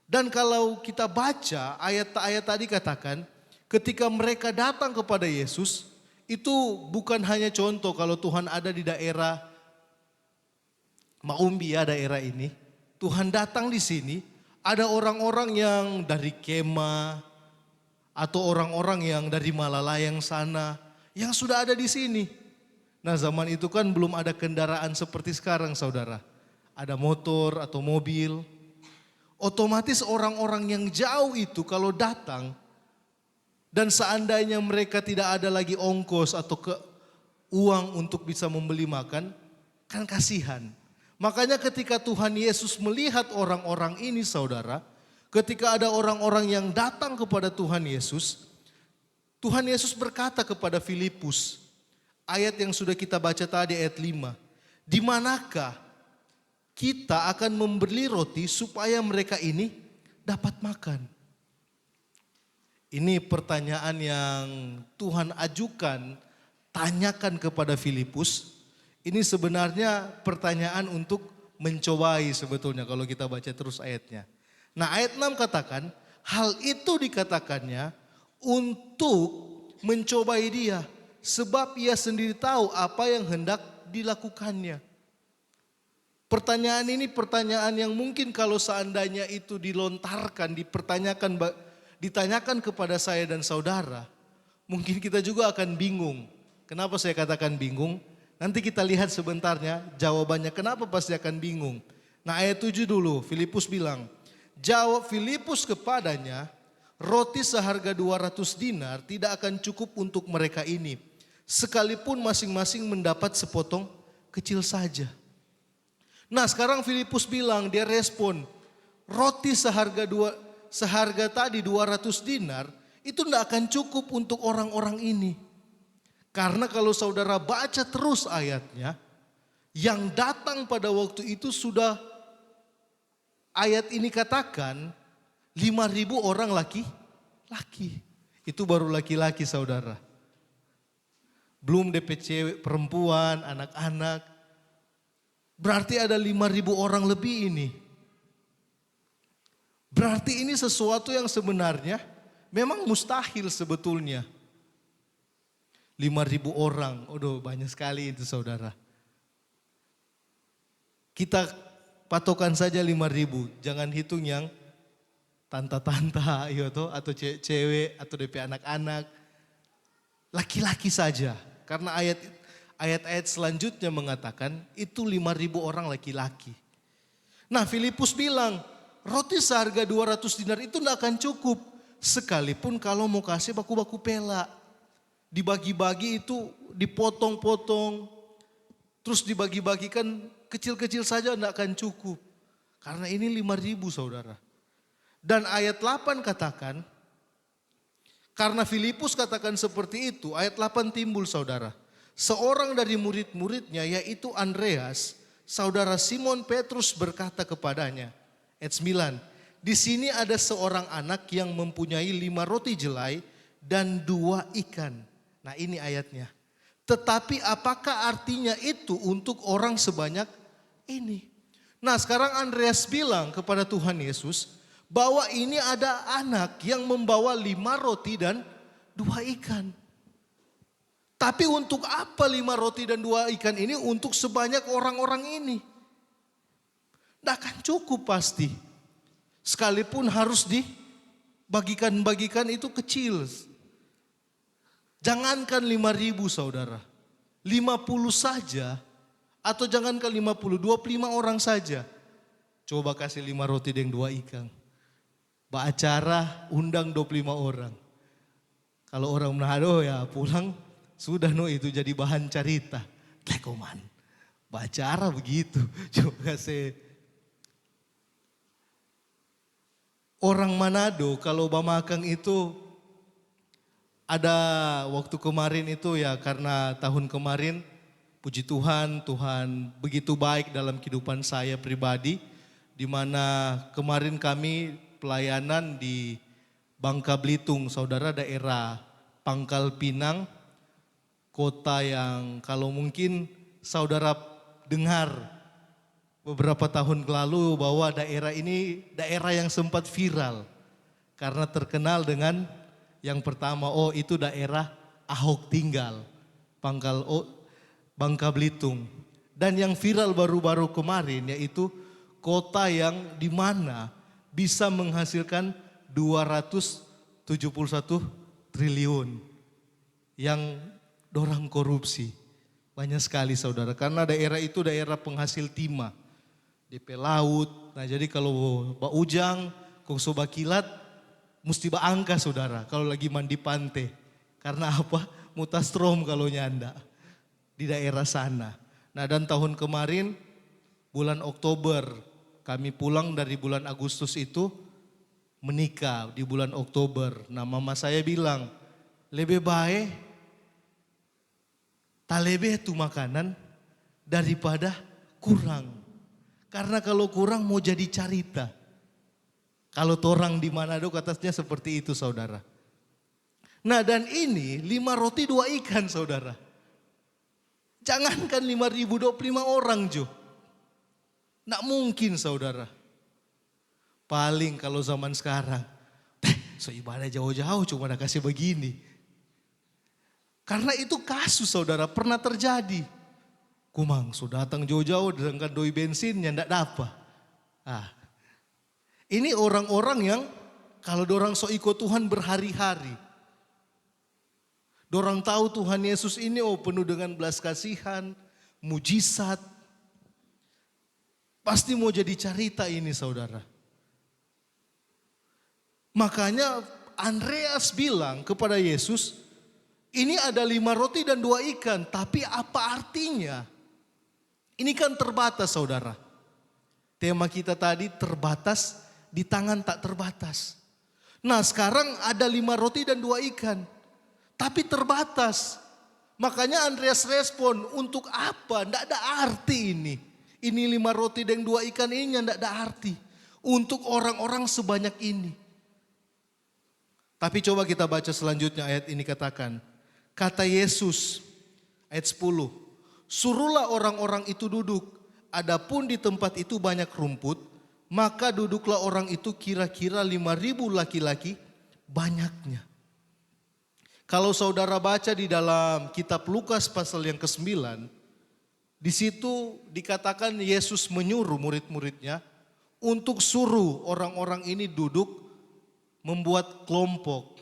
Dan kalau kita baca ayat-ayat tadi katakan, ketika mereka datang kepada Yesus, itu bukan hanya contoh kalau Tuhan ada di daerah Maumbi ya, daerah ini. Tuhan datang di sini, ada orang-orang yang dari Kema atau orang-orang yang dari Malalayang sana yang sudah ada di sini. Nah, zaman itu kan belum ada kendaraan seperti sekarang saudara. Ada motor atau mobil. Otomatis orang-orang yang jauh itu kalau datang dan seandainya mereka tidak ada lagi ongkos atau uang untuk bisa membeli makan, kan kasihan. Makanya ketika Tuhan Yesus melihat orang-orang ini saudara, ketika ada orang-orang yang datang kepada Tuhan Yesus berkata kepada Filipus, ayat yang sudah kita baca tadi ayat 5, di manakah kita akan membeli roti supaya mereka ini dapat makan? Ini pertanyaan yang Tuhan ajukan, tanyakan kepada Filipus. Ini sebenarnya pertanyaan untuk mencobai sebetulnya kalau kita baca terus ayatnya. Nah, ayat 6 katakan, hal itu dikatakannya untuk mencobai dia, sebab ia sendiri tahu apa yang hendak dilakukannya. Pertanyaan ini pertanyaan yang mungkin kalau seandainya itu dilontarkan, ditanyakan kepada saya dan saudara, mungkin kita juga akan bingung. Kenapa saya katakan bingung? Nanti kita lihat sebentarnya jawabannya kenapa pasti akan bingung. Nah, ayat 7 dulu, Filipus bilang, jawab Filipus kepadanya, roti seharga 200 dinar tidak akan cukup untuk mereka ini, sekalipun masing-masing mendapat sepotong kecil saja. Nah, sekarang Filipus bilang, dia respon, roti seharga tadi 200 dinar itu tidak akan cukup untuk orang-orang ini. Karena kalau saudara baca terus ayatnya, yang datang pada waktu itu sudah ayat ini katakan 5.000 orang laki-laki. Itu baru laki-laki saudara. Belum DP cewek, perempuan, anak-anak. Berarti ada 5.000 orang lebih ini. Berarti ini sesuatu yang sebenarnya memang mustahil sebetulnya. 5.000 orang, aduh banyak sekali itu saudara. Kita patokan saja 5.000, jangan hitung yang tanta-tanta atau cewek atau DP anak-anak. Laki-laki saja, karena ayat-ayat selanjutnya mengatakan itu 5.000 orang laki-laki. Nah, Filipus bilang, roti seharga 200 dinar itu tidak akan cukup. Sekalipun kalau mau kasih baku-baku pela. Dibagi-bagi itu dipotong-potong. Terus dibagi-bagikan kecil-kecil saja tidak akan cukup. Karena ini 5.000 saudara. Dan ayat 8 katakan, karena Filipus katakan seperti itu, ayat 8 timbul saudara. Seorang dari murid-muridnya yaitu Andreas, saudara Simon Petrus berkata kepadanya, ayat 9, di sini ada seorang anak yang mempunyai 5 roti jelai dan 2 ikan. Nah ini ayatnya. Tetapi apakah artinya itu untuk orang sebanyak ini? Nah sekarang Andreas bilang kepada Tuhan Yesus bahwa ini ada anak yang membawa 5 roti dan 2 ikan. Tapi untuk apa 5 roti dan 2 ikan ini untuk sebanyak orang-orang ini? Tidak akan cukup pasti. Sekalipun harus dibagikan itu kecil. Jangankan 5.000 saudara. 50 saja. Atau jangankan 50, 25 orang saja. Coba kasih 5 roti dan 2 ikan. Acara undang 25 orang. Kalau orang Manado ya pulang. Sudah itu jadi bahan cerita. Lekoman. Bacara begitu. Coba kasih. Orang Manado kalau Bamakang itu ada waktu kemarin itu ya karena tahun kemarin puji Tuhan, Tuhan begitu baik dalam kehidupan saya pribadi. Di mana kemarin kami pelayanan di Bangka Belitung, saudara daerah Pangkal Pinang. Kota yang kalau mungkin saudara dengar beberapa tahun lalu bahwa daerah ini daerah yang sempat viral. Karena terkenal dengan yang pertama, itu daerah Ahok tinggal, Bangka Belitung. Dan yang viral baru-baru kemarin yaitu kota yang dimana bisa menghasilkan 271 triliun yang dorang korupsi. Banyak sekali saudara, karena daerah itu daerah penghasil timah. DP laut, nah jadi kalau ba ujang, kong soba kilat, mesti ba angka saudara kalau lagi mandi pantai. Karena apa? Mutastrom kalau nyanda di daerah sana. Nah dan tahun kemarin bulan Oktober kami pulang dari bulan Agustus itu menikah di bulan Oktober. Nah mama saya bilang lebih baik talebe itu makanan daripada kurang. Karena kalau kurang mau jadi carita. Kalau torang di Manado katanya seperti itu saudara. Nah dan ini 5 roti 2 ikan saudara. Jangankan 5.000, 25 orang Jo. Nggak mungkin saudara. Paling kalau zaman sekarang. So ibadah jauh-jauh cuma ada kasih begini. Karena itu kasus saudara pernah terjadi. Kumang sudah datang jauh-jauh dengan doi bensinnya tidak dapat. Ini orang-orang yang kalau dorang so ikut Tuhan berhari-hari. Dorang tahu Tuhan Yesus ini penuh dengan belas kasihan, mujizat. Pasti mau jadi cerita ini saudara. Makanya Andreas bilang kepada Yesus, ini ada 5 roti dan 2 ikan, tapi apa artinya? Ini kan terbatas saudara. Tema kita tadi terbatas di tangan tak terbatas. Nah sekarang ada 5 roti dan 2 ikan, tapi terbatas. Makanya Andreas respon, untuk apa? Tidak ada arti ini. Ini 5 roti dan 2 ikan ini tidak ada arti. Untuk orang-orang sebanyak ini. Tapi coba kita baca selanjutnya ayat ini katakan. Kata Yesus, ayat 10, suruhlah orang-orang itu duduk, adapun di tempat itu banyak rumput, maka duduklah orang itu kira-kira 5.000 laki-laki banyaknya. Kalau saudara baca di dalam kitab Lukas pasal yang ke-9, di situ dikatakan Yesus menyuruh murid-muridnya untuk suruh orang-orang ini duduk membuat kelompok.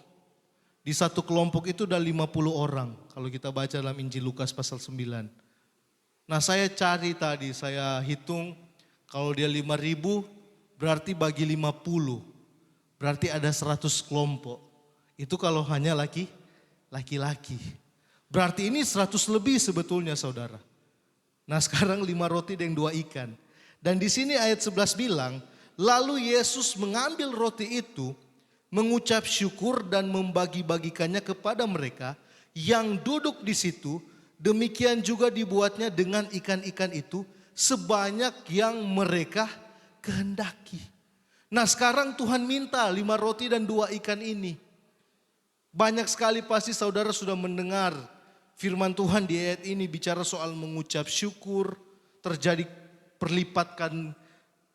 Di satu kelompok itu ada 50 orang. Kalau kita baca dalam Injil Lukas pasal 9. Nah saya cari tadi, saya hitung kalau dia 5.000 berarti bagi 50, berarti ada 100 kelompok. Itu kalau hanya laki-laki. Berarti ini 100 lebih sebetulnya saudara. Nah sekarang 5 roti dan 2 ikan. Dan di sini ayat 11 bilang, lalu Yesus mengambil roti itu, mengucap syukur dan membagi-bagikannya kepada mereka yang duduk di situ. Demikian juga dibuatnya dengan ikan-ikan itu sebanyak yang mereka kehendaki. Nah sekarang Tuhan minta 5 roti dan 2 ikan ini. Banyak sekali pasti saudara sudah mendengar firman Tuhan di ayat ini bicara soal mengucap syukur, terjadi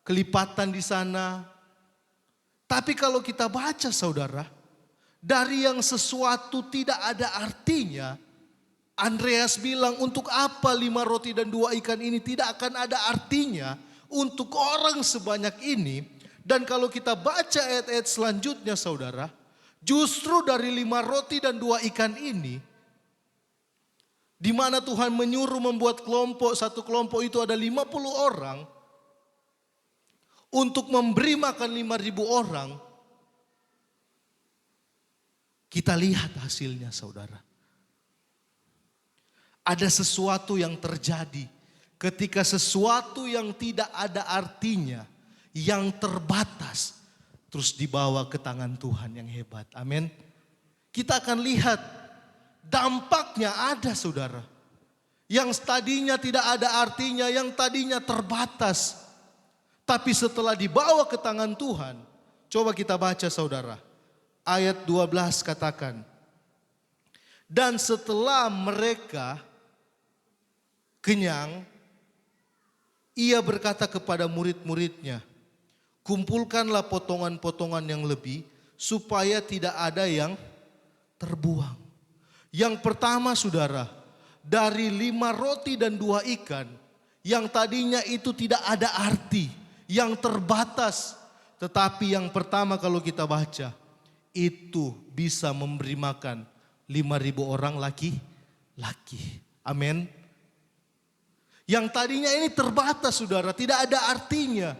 kelipatan di sana. Tapi kalau kita baca saudara, dari yang sesuatu tidak ada artinya, Andreas bilang untuk apa 5 roti dan 2 ikan ini tidak akan ada artinya untuk orang sebanyak ini. Dan kalau kita baca ayat-ayat selanjutnya saudara, justru dari 5 roti dan 2 ikan ini, di mana Tuhan menyuruh membuat kelompok, satu kelompok itu ada 50 orang, untuk memberi makan 5.000 orang, kita lihat hasilnya saudara. Ada sesuatu yang terjadi ketika sesuatu yang tidak ada artinya, yang terbatas, terus dibawa ke tangan Tuhan yang hebat. Amin. Kita akan lihat dampaknya ada saudara. Yang tadinya tidak ada artinya, yang tadinya terbatas. Tapi setelah dibawa ke tangan Tuhan, coba kita baca saudara. Ayat 12 katakan, dan setelah mereka kenyang, ia berkata kepada murid-muridnya, kumpulkanlah potongan-potongan yang lebih, supaya tidak ada yang terbuang. Yang pertama saudara, dari 5 roti dan 2 ikan, yang tadinya itu tidak ada arti, yang terbatas. Tetapi yang pertama kalau kita baca, itu bisa memberi makan 5.000 orang laki-laki. Amin. Yang tadinya ini terbatas saudara, tidak ada artinya.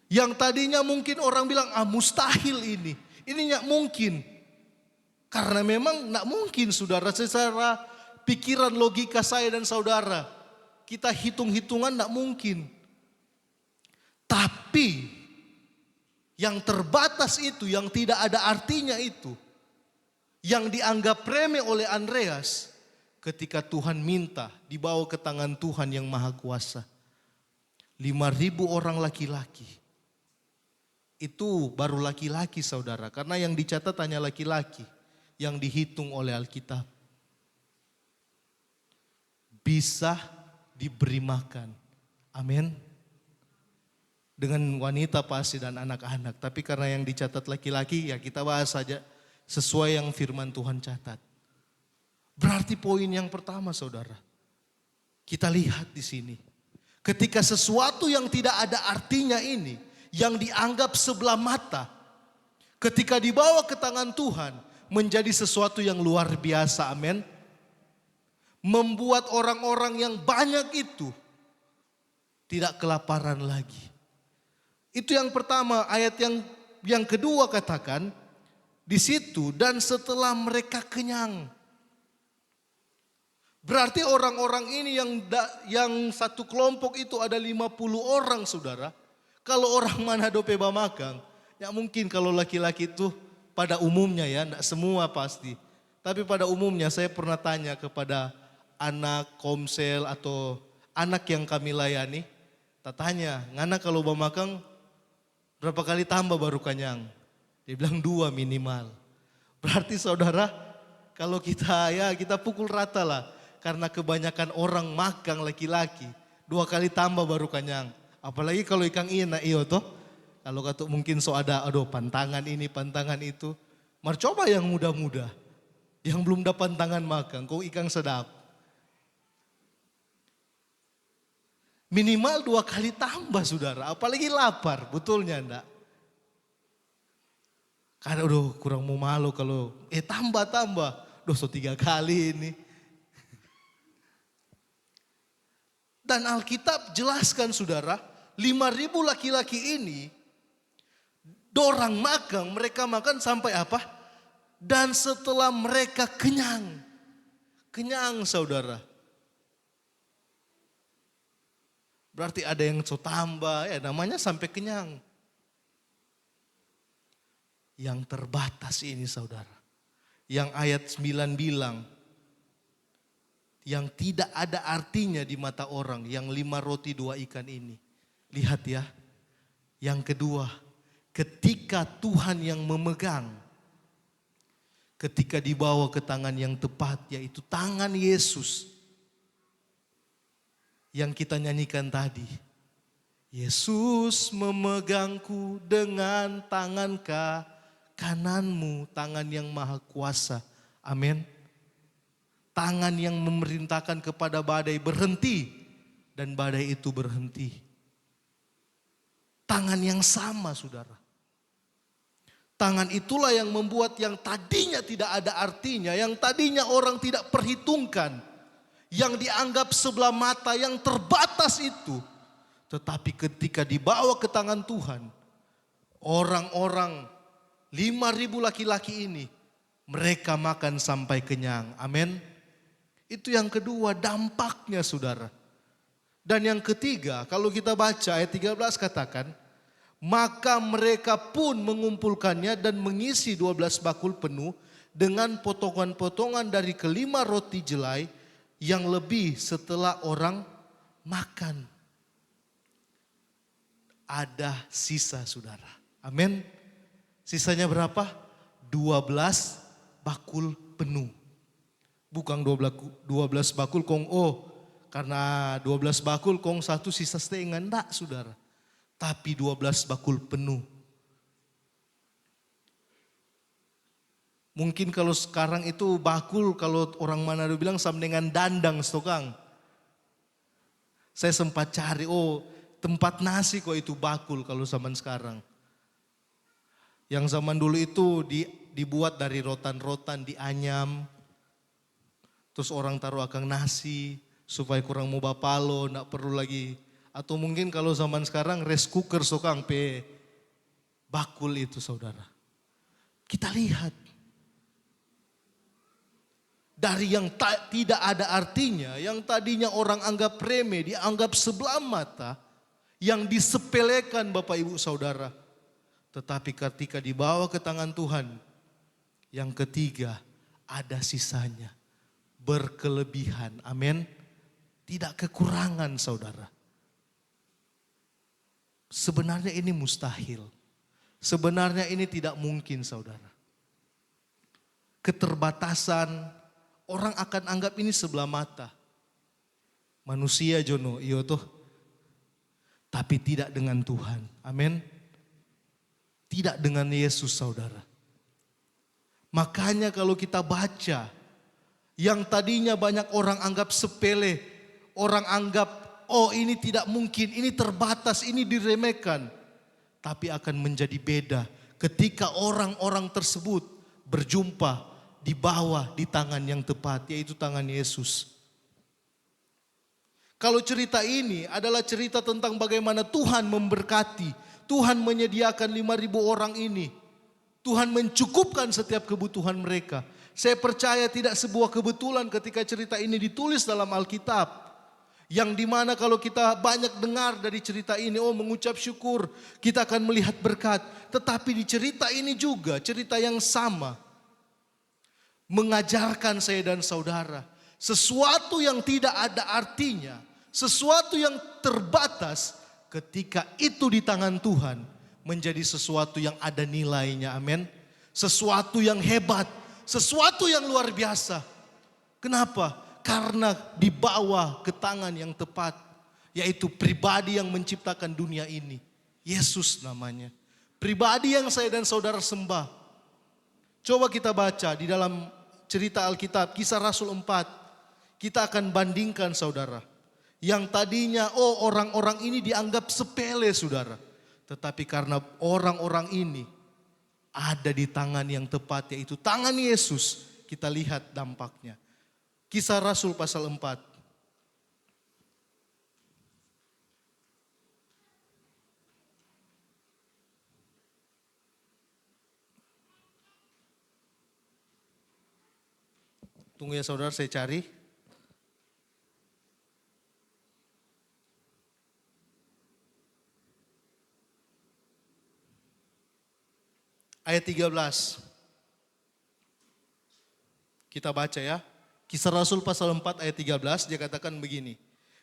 Yang tadinya mungkin orang bilang, mustahil ini nggak mungkin. Karena memang nggak mungkin saudara, secara pikiran logika saya dan saudara, kita hitung-hitungan nggak mungkin. Tapi yang terbatas itu, yang tidak ada artinya itu, yang dianggap remeh oleh Andreas, ketika Tuhan minta dibawa ke tangan Tuhan yang Maha Kuasa. 5.000 orang laki-laki. Itu baru laki-laki saudara. Karena yang dicatat hanya laki-laki. Yang dihitung oleh Alkitab. Bisa diberi makan. Amin. Dengan wanita pasti dan anak-anak. Tapi karena yang dicatat laki-laki, ya kita bahas saja sesuai yang firman Tuhan catat. Berarti poin yang pertama saudara, kita lihat di sini. Ketika sesuatu yang tidak ada artinya ini, yang dianggap sebelah mata, ketika dibawa ke tangan Tuhan, menjadi sesuatu yang luar biasa, amin. Membuat orang-orang yang banyak itu tidak kelaparan lagi. Itu yang pertama, ayat yang kedua katakan, di situ dan setelah mereka kenyang. Berarti orang-orang ini yang satu kelompok itu ada 50 orang saudara. Kalau orang Manado Pebamakang, ya mungkin kalau laki-laki itu pada umumnya ya, enggak semua pasti. Tapi pada umumnya saya pernah tanya kepada anak komsel atau anak yang kami layani. Tanya, ngana kalau Bamakang berapa kali tambah baru kenyang? Dia bilang 2 minimal. Berarti saudara, kalau kita pukul rata lah. Karena kebanyakan orang makan laki-laki, 2 kali tambah baru kenyang. Apalagi kalau ikan ina iyo toh. Kalau kata mungkin ada pantangan ini, pantangan itu. Mar coba yang muda-muda. Yang belum dapat pantangan makan, kau ikan sedap. Minimal 2 kali tambah saudara, apalagi lapar, betulnya enggak? Karena kurang mau malu kalau tambah. 3 kali ini. Dan Alkitab jelaskan saudara, 5.000 laki-laki ini, dorang makan, mereka makan sampai apa? Dan setelah mereka kenyang. Kenyang saudara. Berarti ada yang so tambah, ya namanya sampai kenyang. Yang terbatas ini saudara. Yang ayat 9 bilang, yang tidak ada artinya di mata orang, yang 5 roti 2 ikan ini. Lihat ya, yang kedua, ketika Tuhan yang memegang, ketika dibawa ke tangan yang tepat, yaitu tangan Yesus. Yang kita nyanyikan tadi, Yesus memegangku dengan tangan kananmu, tangan yang maha kuasa. Amin. Tangan yang memerintahkan kepada badai berhenti, dan badai itu berhenti. Tangan yang sama saudara. Tangan itulah yang membuat yang tadinya tidak ada artinya, yang tadinya orang tidak perhitungkan, yang dianggap sebelah mata, yang terbatas itu. Tetapi ketika dibawa ke tangan Tuhan, orang-orang 5.000 laki-laki ini, mereka makan sampai kenyang. Amin. Itu yang kedua, dampaknya saudara. Dan yang ketiga, kalau kita baca ayat 13 katakan, maka mereka pun mengumpulkannya dan mengisi 12 bakul penuh dengan potongan-potongan dari kelima roti jelai yang lebih setelah orang makan. Ada sisa saudara. Amin. Sisanya berapa? 12 bakul penuh. Bukan 12 bakul kong karena 12 bakul kong satu sisa setengah. Enggak saudara. Tapi 12 bakul penuh. Mungkin kalau sekarang itu bakul, kalau orang Manado bilang sama dengan dandang stokang. Saya sempat cari, tempat nasi kok itu bakul kalau zaman sekarang. Yang zaman dulu itu dibuat dari rotan-rotan, dianyam. Terus orang taruh akang nasi supaya kurang mau bapalo, enggak perlu lagi. Atau mungkin kalau zaman sekarang rice cooker sokang pe bakul itu saudara. Kita lihat. Dari yang tidak ada artinya, yang tadinya orang anggap remeh, dianggap sebelah mata, yang disepelekan Bapak Ibu Saudara. Tetapi ketika dibawa ke tangan Tuhan, yang ketiga ada sisanya. Berkelebihan, amin. Tidak kekurangan saudara. Sebenarnya ini mustahil. Sebenarnya ini tidak mungkin saudara. Keterbatasan, orang akan anggap ini sebelah mata. Manusia jono, iyo toh. Tapi tidak dengan Tuhan, amin. Tidak dengan Yesus saudara. Makanya kalau kita baca, yang tadinya banyak orang anggap sepele, orang anggap ini tidak mungkin, ini terbatas, ini diremehkan. Tapi akan menjadi beda ketika orang-orang tersebut berjumpa di bawah di tangan yang tepat, yaitu tangan Yesus. Kalau cerita ini adalah cerita tentang bagaimana Tuhan memberkati, Tuhan menyediakan 5.000 orang ini. Tuhan mencukupkan setiap kebutuhan mereka. Saya percaya tidak sebuah kebetulan ketika cerita ini ditulis dalam Alkitab. Yang dimana kalau kita banyak dengar dari cerita ini, mengucap syukur, kita akan melihat berkat. Tetapi di cerita ini juga, cerita yang sama. Mengajarkan saya dan saudara, sesuatu yang tidak ada artinya, sesuatu yang terbatas, ketika itu di tangan Tuhan, menjadi sesuatu yang ada nilainya, amin. Sesuatu yang hebat, sesuatu yang luar biasa. Kenapa? Karena dibawa ke tangan yang tepat, yaitu pribadi yang menciptakan dunia ini. Yesus namanya. Pribadi yang saya dan saudara sembah. Coba kita baca di dalam cerita Alkitab, Kisah Rasul 4. Kita akan bandingkan saudara. Yang tadinya orang-orang ini dianggap sepele saudara. Tetapi karena orang-orang ini ada di tangan yang tepat, yaitu tangan Yesus, kita lihat dampaknya. Kisah Rasul pasal 4. Tunggu ya saudara, saya cari. Ayat 13. Kita baca ya. Kisah Rasul pasal 4 ayat 13, dia katakan begini.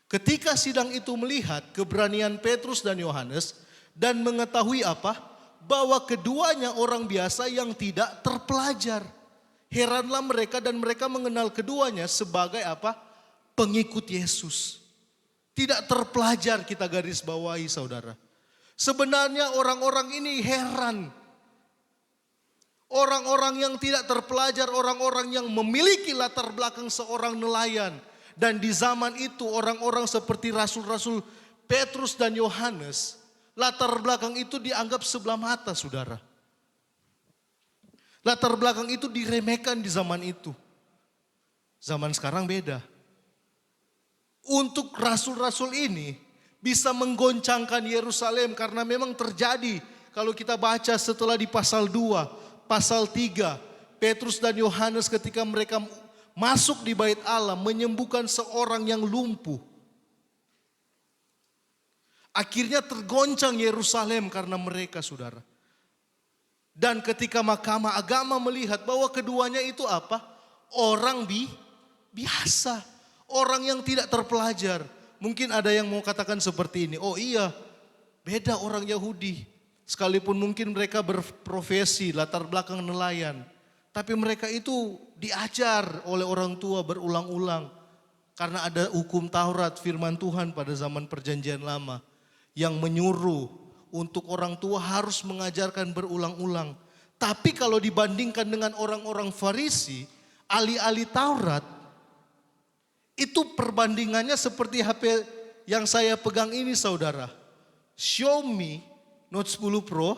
Ketika sidang itu melihat keberanian Petrus dan Yohanes dan mengetahui apa? Bahwa keduanya orang biasa yang tidak terpelajar. Heranlah mereka dan mereka mengenal keduanya sebagai apa? Pengikut Yesus. Tidak terpelajar, kita garis bawahi saudara. Sebenarnya orang-orang ini heran. Orang-orang yang tidak terpelajar, orang-orang yang memiliki latar belakang seorang nelayan. Dan di zaman itu orang-orang seperti rasul-rasul Petrus dan Yohanes, latar belakang itu dianggap sebelah mata saudara. Latar belakang itu diremehkan di zaman itu. Zaman sekarang beda. Untuk rasul-rasul ini bisa menggoncangkan Yerusalem karena memang terjadi. Kalau kita baca setelah di pasal 2, pasal 3, Petrus dan Yohanes ketika mereka masuk di bait Allah menyembuhkan seorang yang lumpuh. Akhirnya tergoncang Yerusalem karena mereka saudara. Dan ketika mahkamah agama melihat bahwa keduanya itu apa? Orang biasa. Orang yang tidak terpelajar. Mungkin ada yang mau katakan seperti ini. Oh iya, beda orang Yahudi. Sekalipun mungkin mereka berprofesi latar belakang nelayan. Tapi mereka itu diajar oleh orang tua berulang-ulang. Karena ada hukum Taurat firman Tuhan pada zaman perjanjian lama. Yang menyuruh untuk orang tua harus mengajarkan berulang-ulang. Tapi kalau dibandingkan dengan orang-orang Farisi, ahli-ahli Taurat, itu perbandingannya seperti HP yang saya pegang ini saudara. Xiaomi Note 10 Pro,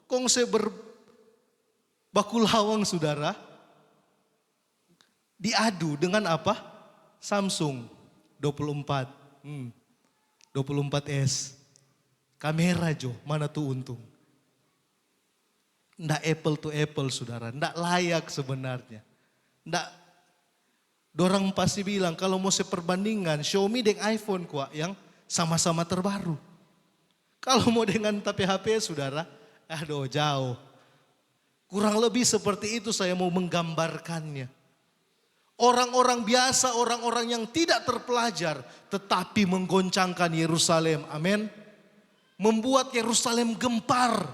kongse berbakul hawang saudara, diadu dengan apa? Samsung 24, 24S. Kamera Jo, mana tuh untung. Nggak apple to apple saudara, nggak layak sebenarnya. Nggak, dorang pasti bilang kalau mau seperbandingan Xiaomi dengan iPhone kuat yang sama-sama terbaru. Kalau mau dengan tapi HP saudara, aduh jauh. Kurang lebih seperti itu saya mau menggambarkannya. Orang-orang biasa, orang-orang yang tidak terpelajar tetapi menggoncangkan Yerusalem. Amin. Membuat Yerusalem gempar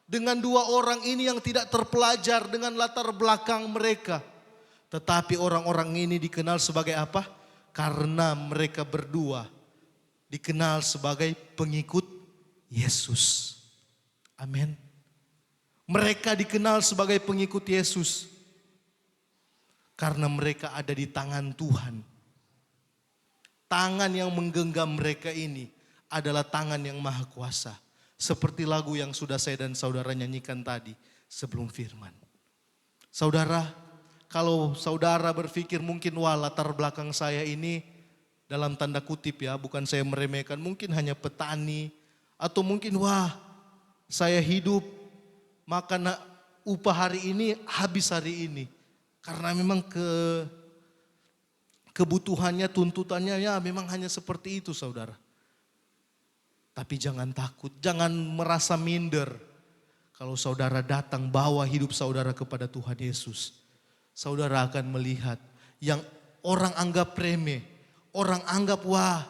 dengan dua orang ini yang tidak terpelajar dengan latar belakang mereka. Tetapi orang-orang ini dikenal sebagai apa? Karena mereka berdua dikenal sebagai pengikut Yesus. Amin. Mereka dikenal sebagai pengikut Yesus karena mereka ada di tangan Tuhan. Tangan yang menggenggam mereka ini adalah tangan yang maha kuasa. Seperti lagu yang sudah saya dan saudara nyanyikan tadi sebelum firman. Saudara, kalau saudara berpikir mungkin wah latar belakang saya ini dalam tanda kutip ya, bukan saya meremehkan, mungkin hanya petani. Atau mungkin wah saya hidup makan upah hari ini habis hari ini. Karena memang kebutuhannya, tuntutannya ya memang hanya seperti itu saudara. Tapi jangan takut, jangan merasa minder. Kalau saudara datang bawa hidup saudara kepada Tuhan Yesus. Saudara akan melihat yang orang anggap remeh. Orang anggap wah,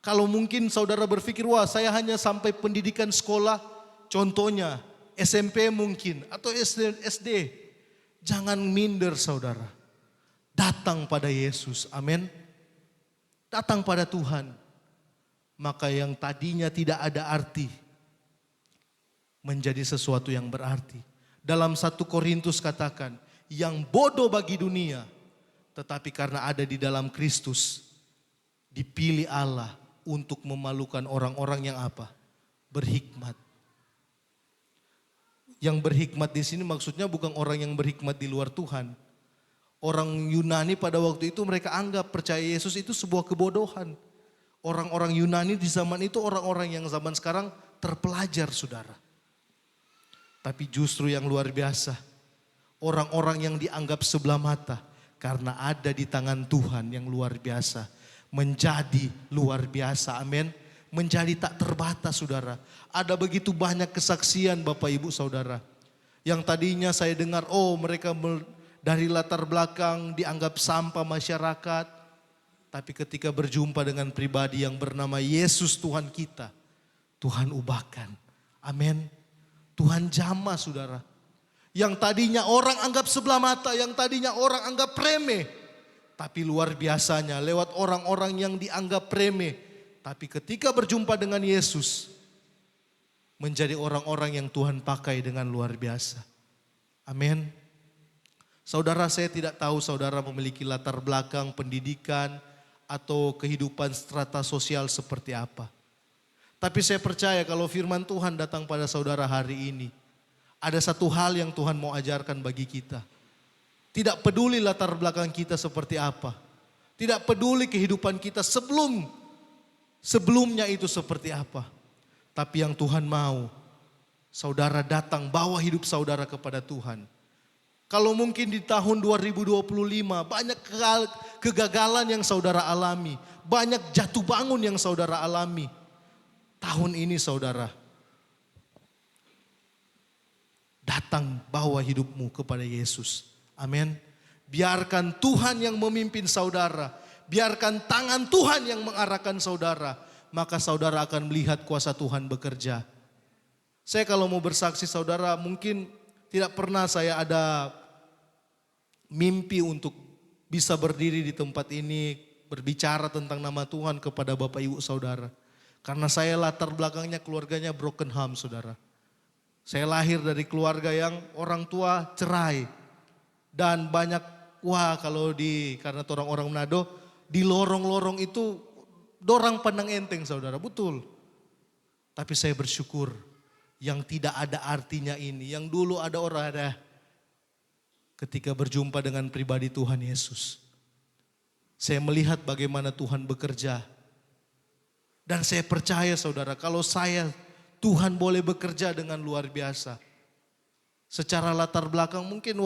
kalau mungkin saudara berpikir wah saya hanya sampai pendidikan sekolah, contohnya SMP mungkin atau SD. Jangan minder saudara. Datang pada Yesus, amin. Datang pada Tuhan. Maka yang tadinya tidak ada arti menjadi sesuatu yang berarti. Dalam 1 Korintus katakan, yang bodoh bagi dunia, tetapi karena ada di dalam Kristus, dipilih Allah untuk memalukan orang-orang yang apa? Berhikmat. Yang berhikmat di sini maksudnya bukan orang yang berhikmat di luar Tuhan. Orang Yunani pada waktu itu mereka anggap percaya Yesus itu sebuah kebodohan. Orang-orang Yunani di zaman itu orang-orang yang zaman sekarang terpelajar saudara. Tapi justru yang luar biasa, orang-orang yang dianggap sebelah mata, Karena ada di tangan Tuhan yang luar biasa. Menjadi luar biasa, amin. Menjadi tak terbatas saudara. Ada begitu banyak kesaksian Bapak Ibu Saudara. Yang tadinya saya dengar, oh mereka dari latar belakang dianggap sampah masyarakat. Tapi ketika berjumpa dengan pribadi yang bernama Yesus Tuhan kita, Tuhan ubahkan. Amin. Tuhan jamah saudara. Yang tadinya orang anggap sebelah mata, yang tadinya orang anggap remeh. Tapi luar biasanya lewat orang-orang yang dianggap remeh. Tapi ketika berjumpa dengan Yesus, menjadi orang-orang yang Tuhan pakai dengan luar biasa. Amin. Saudara, saya tidak tahu saudara memiliki latar belakang pendidikan atau kehidupan strata sosial seperti apa. Tapi saya percaya kalau firman Tuhan datang pada saudara hari ini, ada satu hal yang Tuhan mau ajarkan bagi kita. Tidak peduli latar belakang kita seperti apa. Tidak peduli kehidupan kita sebelumnya itu seperti apa. Tapi yang Tuhan mau, saudara datang bawa hidup saudara kepada Tuhan. Kalau mungkin di tahun 2025 banyak kegagalan yang saudara alami. Banyak jatuh bangun yang saudara alami. Tahun ini saudara, datang bawa hidupmu kepada Yesus. Amin. Biarkan Tuhan yang memimpin saudara. Biarkan tangan Tuhan yang mengarahkan saudara. Maka saudara akan melihat kuasa Tuhan bekerja. Saya kalau mau bersaksi saudara, mungkin tidak pernah saya ada mimpi untuk bisa berdiri di tempat ini. Berbicara tentang nama Tuhan kepada Bapak Ibu Saudara. Karena saya latar belakangnya keluarganya broken home saudara. Saya lahir dari keluarga yang orang tua cerai. Dan banyak, karena orang-orang Manado, di lorong-lorong itu dorang pandang enteng saudara, betul. Tapi saya bersyukur yang tidak ada artinya ini. Yang dulu ada ketika berjumpa dengan pribadi Tuhan Yesus. Saya melihat bagaimana Tuhan bekerja. Dan saya percaya saudara, kalau Tuhan boleh bekerja dengan luar biasa. Secara latar belakang mungkin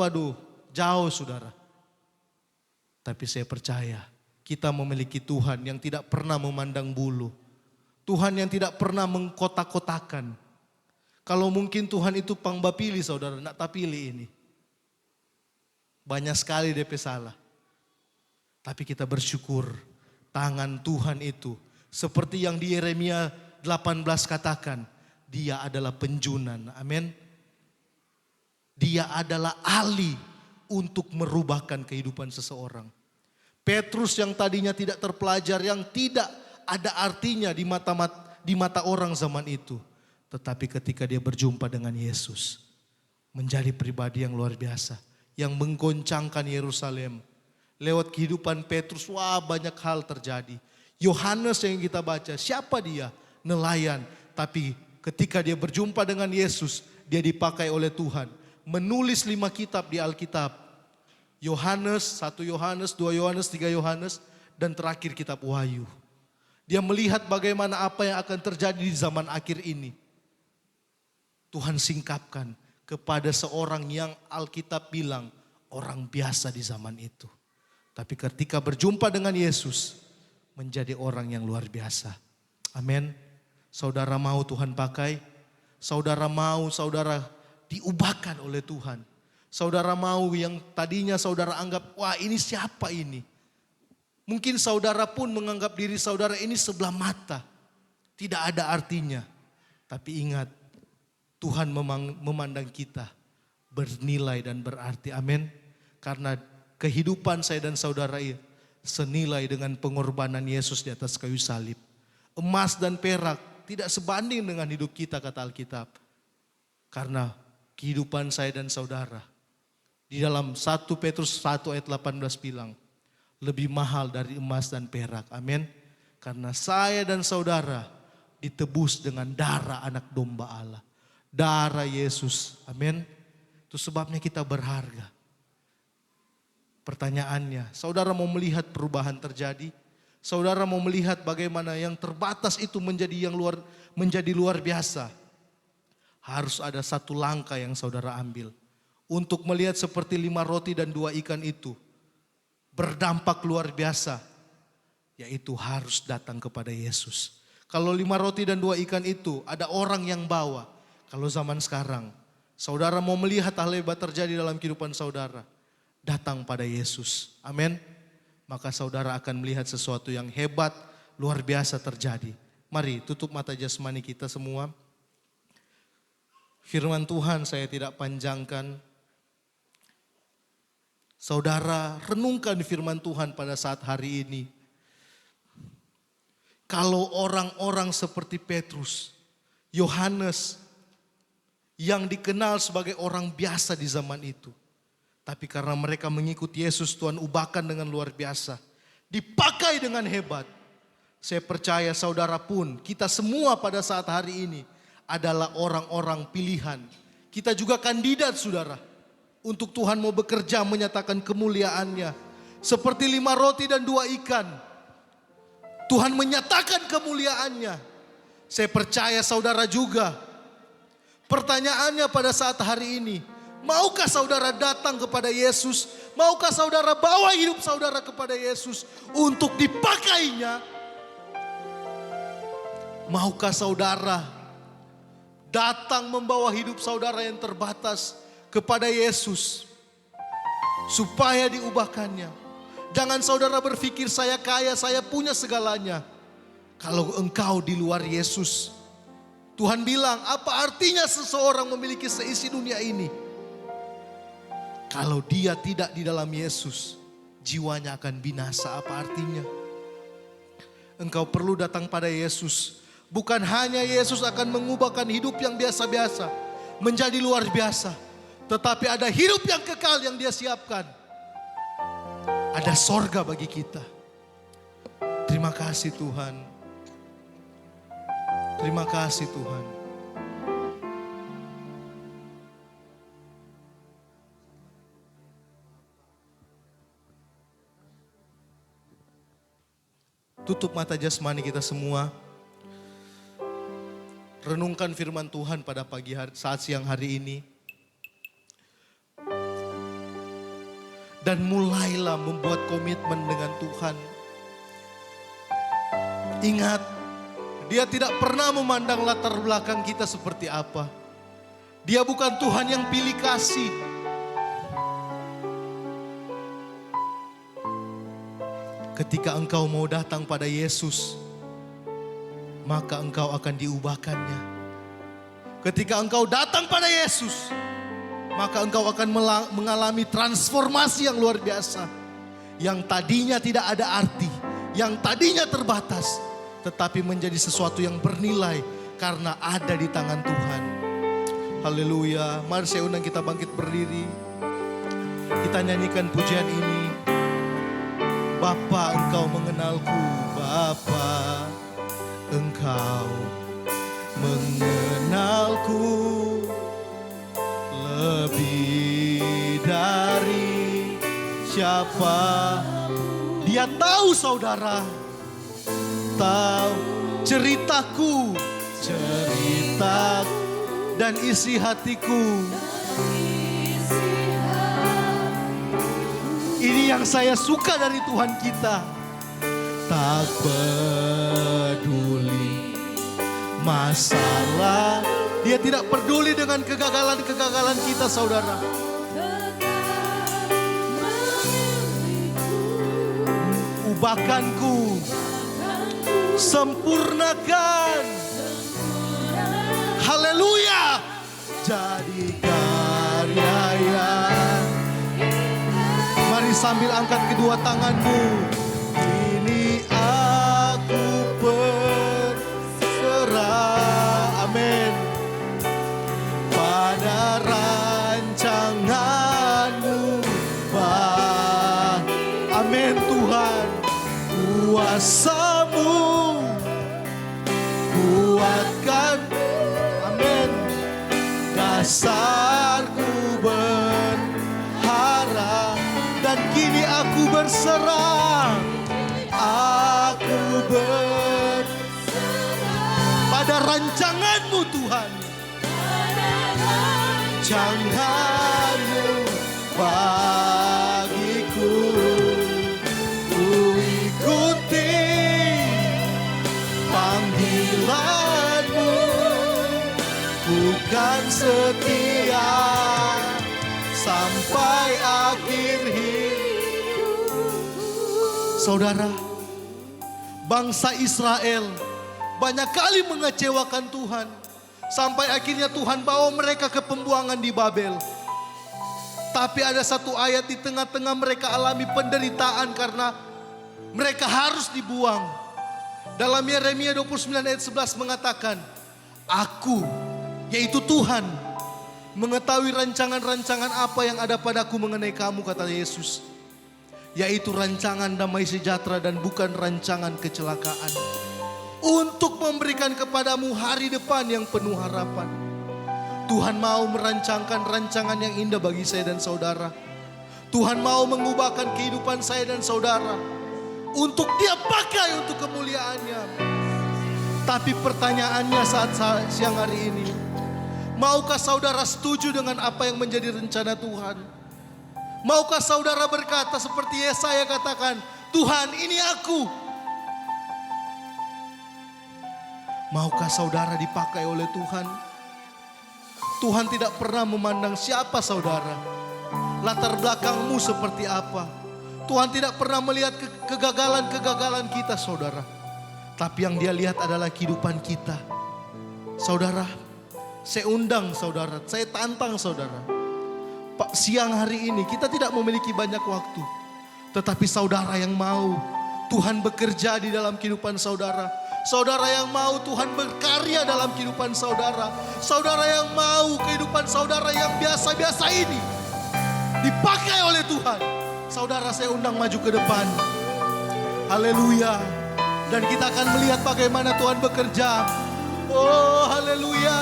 jauh saudara. Tapi saya percaya kita memiliki Tuhan yang tidak pernah memandang bulu. Tuhan yang tidak pernah mengkotak-kotakan. Kalau mungkin Tuhan itu pangbapili saudara, nak tapili ini. Banyak sekali DP salah. Tapi kita bersyukur tangan Tuhan itu seperti yang di Yeremia 18 katakan. Dia adalah penjunan, amin. Dia adalah ahli untuk merubahkan kehidupan seseorang. Petrus yang tadinya tidak terpelajar, yang tidak ada artinya di mata orang zaman itu. Tetapi ketika dia berjumpa dengan Yesus, menjadi pribadi yang luar biasa. Yang menggoncangkan Yerusalem. Lewat kehidupan Petrus, banyak hal terjadi. Yohanes yang kita baca, siapa dia? Nelayan. Tapi ketika dia berjumpa dengan Yesus, dia dipakai oleh Tuhan. Menulis 5 kitab di Alkitab. Yohanes, 1 Yohanes, 2 Yohanes, 3 Yohanes, dan terakhir kitab Wahyu. Dia melihat bagaimana apa yang akan terjadi di zaman akhir ini. Tuhan singkapkan kepada seorang yang Alkitab bilang orang biasa di zaman itu. Tapi ketika berjumpa dengan Yesus, menjadi orang yang luar biasa. Amin. Saudara mau Tuhan pakai? Saudara mau saudara diubahkan oleh Tuhan? Saudara mau yang tadinya saudara anggap, ini siapa ini? Mungkin saudara pun menganggap diri saudara ini sebelah mata. Tidak ada artinya. Tapi ingat, Tuhan memandang kita bernilai dan berarti. Amin. Karena kehidupan saya dan saudara senilai dengan pengorbanan Yesus di atas kayu salib. Emas dan perak tidak sebanding dengan hidup kita, kata Alkitab. Karena kehidupan saya dan saudara di dalam 1 Petrus 1 ayat 18 bilang, lebih mahal dari emas dan perak. Amin. Karena saya dan saudara ditebus dengan darah anak domba Allah. Darah Yesus. Amin. Itu sebabnya kita berharga. Pertanyaannya, saudara mau melihat perubahan terjadi? Saudara mau melihat bagaimana yang terbatas itu menjadi luar biasa? Harus ada satu langkah yang saudara ambil. Untuk melihat seperti 5 roti dan 2 ikan itu. berdampak luar biasa, yaitu harus datang kepada Yesus. Kalau 5 roti dan 2 ikan itu ada orang yang bawa. Kalau zaman sekarang, saudara mau melihat hal hebat terjadi dalam kehidupan saudara, datang pada Yesus. Amin. Maka saudara akan melihat sesuatu yang hebat, luar biasa terjadi. Mari tutup mata jasmani kita semua. Firman Tuhan saya tidak panjangkan. Saudara renungkan firman Tuhan pada saat hari ini. Kalau orang-orang seperti Petrus, Yohanes, yang dikenal sebagai orang biasa di zaman itu. Tapi karena mereka mengikuti Yesus, Tuhan ubahkan dengan luar biasa. Dipakai dengan hebat. Saya percaya saudara pun, kita semua pada saat hari ini adalah orang-orang pilihan. Kita juga kandidat saudara. Untuk Tuhan mau bekerja menyatakan kemuliaannya. Seperti 5 roti dan 2 ikan. Tuhan menyatakan kemuliaannya. Saya percaya saudara juga. Pertanyaannya pada saat hari ini. Maukah saudara datang kepada Yesus? Maukah saudara bawa hidup saudara kepada Yesus untuk dipakainya? Maukah saudara datang membawa hidup saudara yang terbatas kepada Yesus supaya diubahkannya? Jangan saudara berpikir saya kaya, saya punya segalanya. Kalau engkau di luar Yesus, Tuhan bilang apa artinya seseorang memiliki seisi dunia ini? Kalau dia tidak di dalam Yesus, jiwanya akan binasa. Apa artinya? Engkau perlu datang pada Yesus. Bukan hanya Yesus akan mengubahkan hidup yang biasa-biasa menjadi luar biasa. Tetapi ada hidup yang kekal yang dia siapkan. Ada sorga bagi kita. Terima kasih Tuhan. Terima kasih Tuhan. Tutup mata jasmani kita semua. Renungkan firman Tuhan pada pagi hari, saat siang hari ini. Dan mulailah membuat komitmen dengan Tuhan. Ingat, Dia tidak pernah memandang latar belakang kita seperti apa. Dia bukan Tuhan yang pilih kasih. Ketika engkau mau datang pada Yesus, maka engkau akan diubahkannya. Ketika engkau datang pada Yesus, maka engkau akan mengalami transformasi yang luar biasa. Yang tadinya tidak ada arti, yang tadinya terbatas, tetapi menjadi sesuatu yang bernilai karena ada di tangan Tuhan. Haleluya. Mari saya undang kita bangkit berdiri. Kita nyanyikan pujian ini. Bapa, engkau mengenalku. Bapa, engkau mengenalku lebih dari siapa. Dia tahu saudara, tahu ceritaku dan isi hatiku. Ini yang saya suka dari Tuhan kita. Tak peduli masalah, Dia tidak peduli dengan kegagalan-kegagalan kita saudara. Ubahkanku, sempurnakan, haleluya, jadi karya yang. Mari sambil angkat kedua tanganmu. Ini aku berserah, amin, pada rancanganmu, amin Tuhan. Kuasamu kuatkan, amin, dasarku berharap. Dan kini aku berserah, aku berserah pada rancanganmu Tuhan. Rancanganmu bagiku. ku kan setia sampai akhir hidup. Saudara, bangsa Israel banyak kali mengecewakan Tuhan. Sampai akhirnya Tuhan bawa mereka ke pembuangan di Babel. Tapi ada satu ayat di tengah-tengah mereka alami penderitaan karena mereka harus dibuang. Dalam Yeremia 29 ayat 11 mengatakan, Aku, yaitu Tuhan, mengetahui rancangan-rancangan apa yang ada padaku mengenai kamu, kata Yesus. Yaitu rancangan damai sejahtera dan bukan rancangan kecelakaan. Untuk memberikan kepadamu hari depan yang penuh harapan. Tuhan mau merancangkan rancangan yang indah bagi saya dan saudara. Tuhan mau mengubahkan kehidupan saya dan saudara. Untuk dia pakai untuk kemuliaannya. Tapi pertanyaannya saat siang hari ini. Maukah saudara setuju dengan apa yang menjadi rencana Tuhan? Maukah saudara berkata seperti Yesaya katakan, Tuhan ini aku. Maukah saudara dipakai oleh Tuhan? Tuhan tidak pernah memandang siapa saudara. Latar belakangmu seperti apa. Tuhan tidak pernah melihat kegagalan-kegagalan kita saudara. Tapi yang dia lihat adalah kehidupan kita. Saudara, saya undang saudara, saya tantang saudara. Pak, siang hari ini kita tidak memiliki banyak waktu. Tetapi saudara yang mau Tuhan bekerja di dalam kehidupan saudara. Saudara yang mau Tuhan berkarya dalam kehidupan saudara. Saudara yang mau kehidupan saudara yang biasa-biasa ini dipakai oleh Tuhan. Saudara, saya undang maju ke depan. Haleluya. Dan kita akan melihat bagaimana Tuhan bekerja. Oh, haleluya.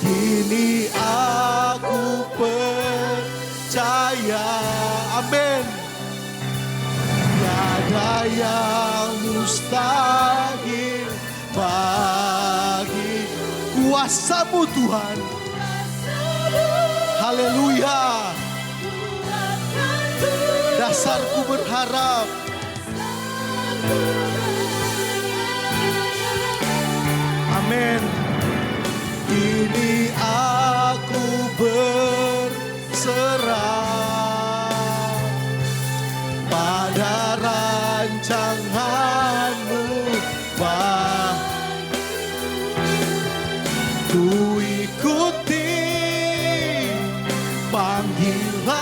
Kini aku percaya. Amin. Tiada yang mustahil bagi kuasa-Mu Tuhan. Haleluya. Dasarku berharap. Amin. Ini aku berserah pada rancangan-Mu, ku ikuti panggilan-Mu,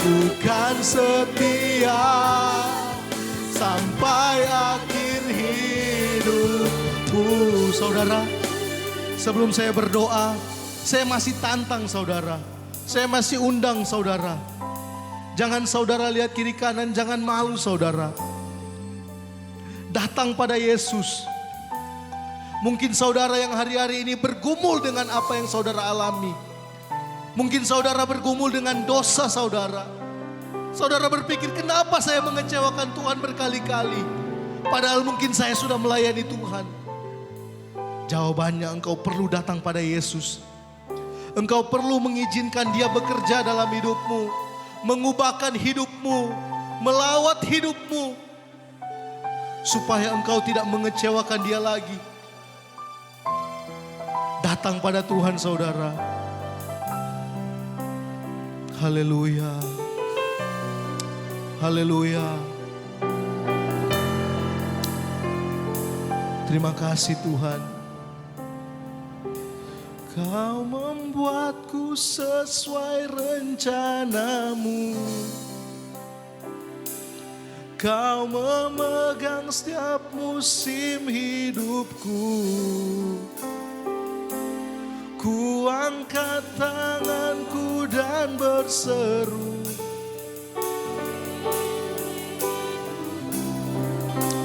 ku kan setia sampai akhir hidupku. Saudara, sebelum saya berdoa, saya masih tantang saudara, saya masih undang saudara. Jangan saudara lihat kiri kanan, jangan malu saudara. Datang pada Yesus. Mungkin saudara yang hari-hari ini bergumul dengan apa yang saudara alami. Mungkin saudara bergumul dengan dosa saudara. Saudara berpikir, kenapa saya mengecewakan Tuhan berkali-kali? Padahal mungkin saya sudah melayani Tuhan. Jawabannya, engkau perlu datang pada Yesus. Engkau perlu mengizinkan Dia bekerja dalam hidupmu. Mengubahkan hidupmu, melawat hidupmu, supaya engkau tidak mengecewakan Dia lagi. Datang pada Tuhan saudara. Haleluya. Haleluya. Terima kasih Tuhan. Kau membuatku sesuai rencana-Mu. Kau memegang setiap musim hidupku. Ku angkat tanganku dan berseru.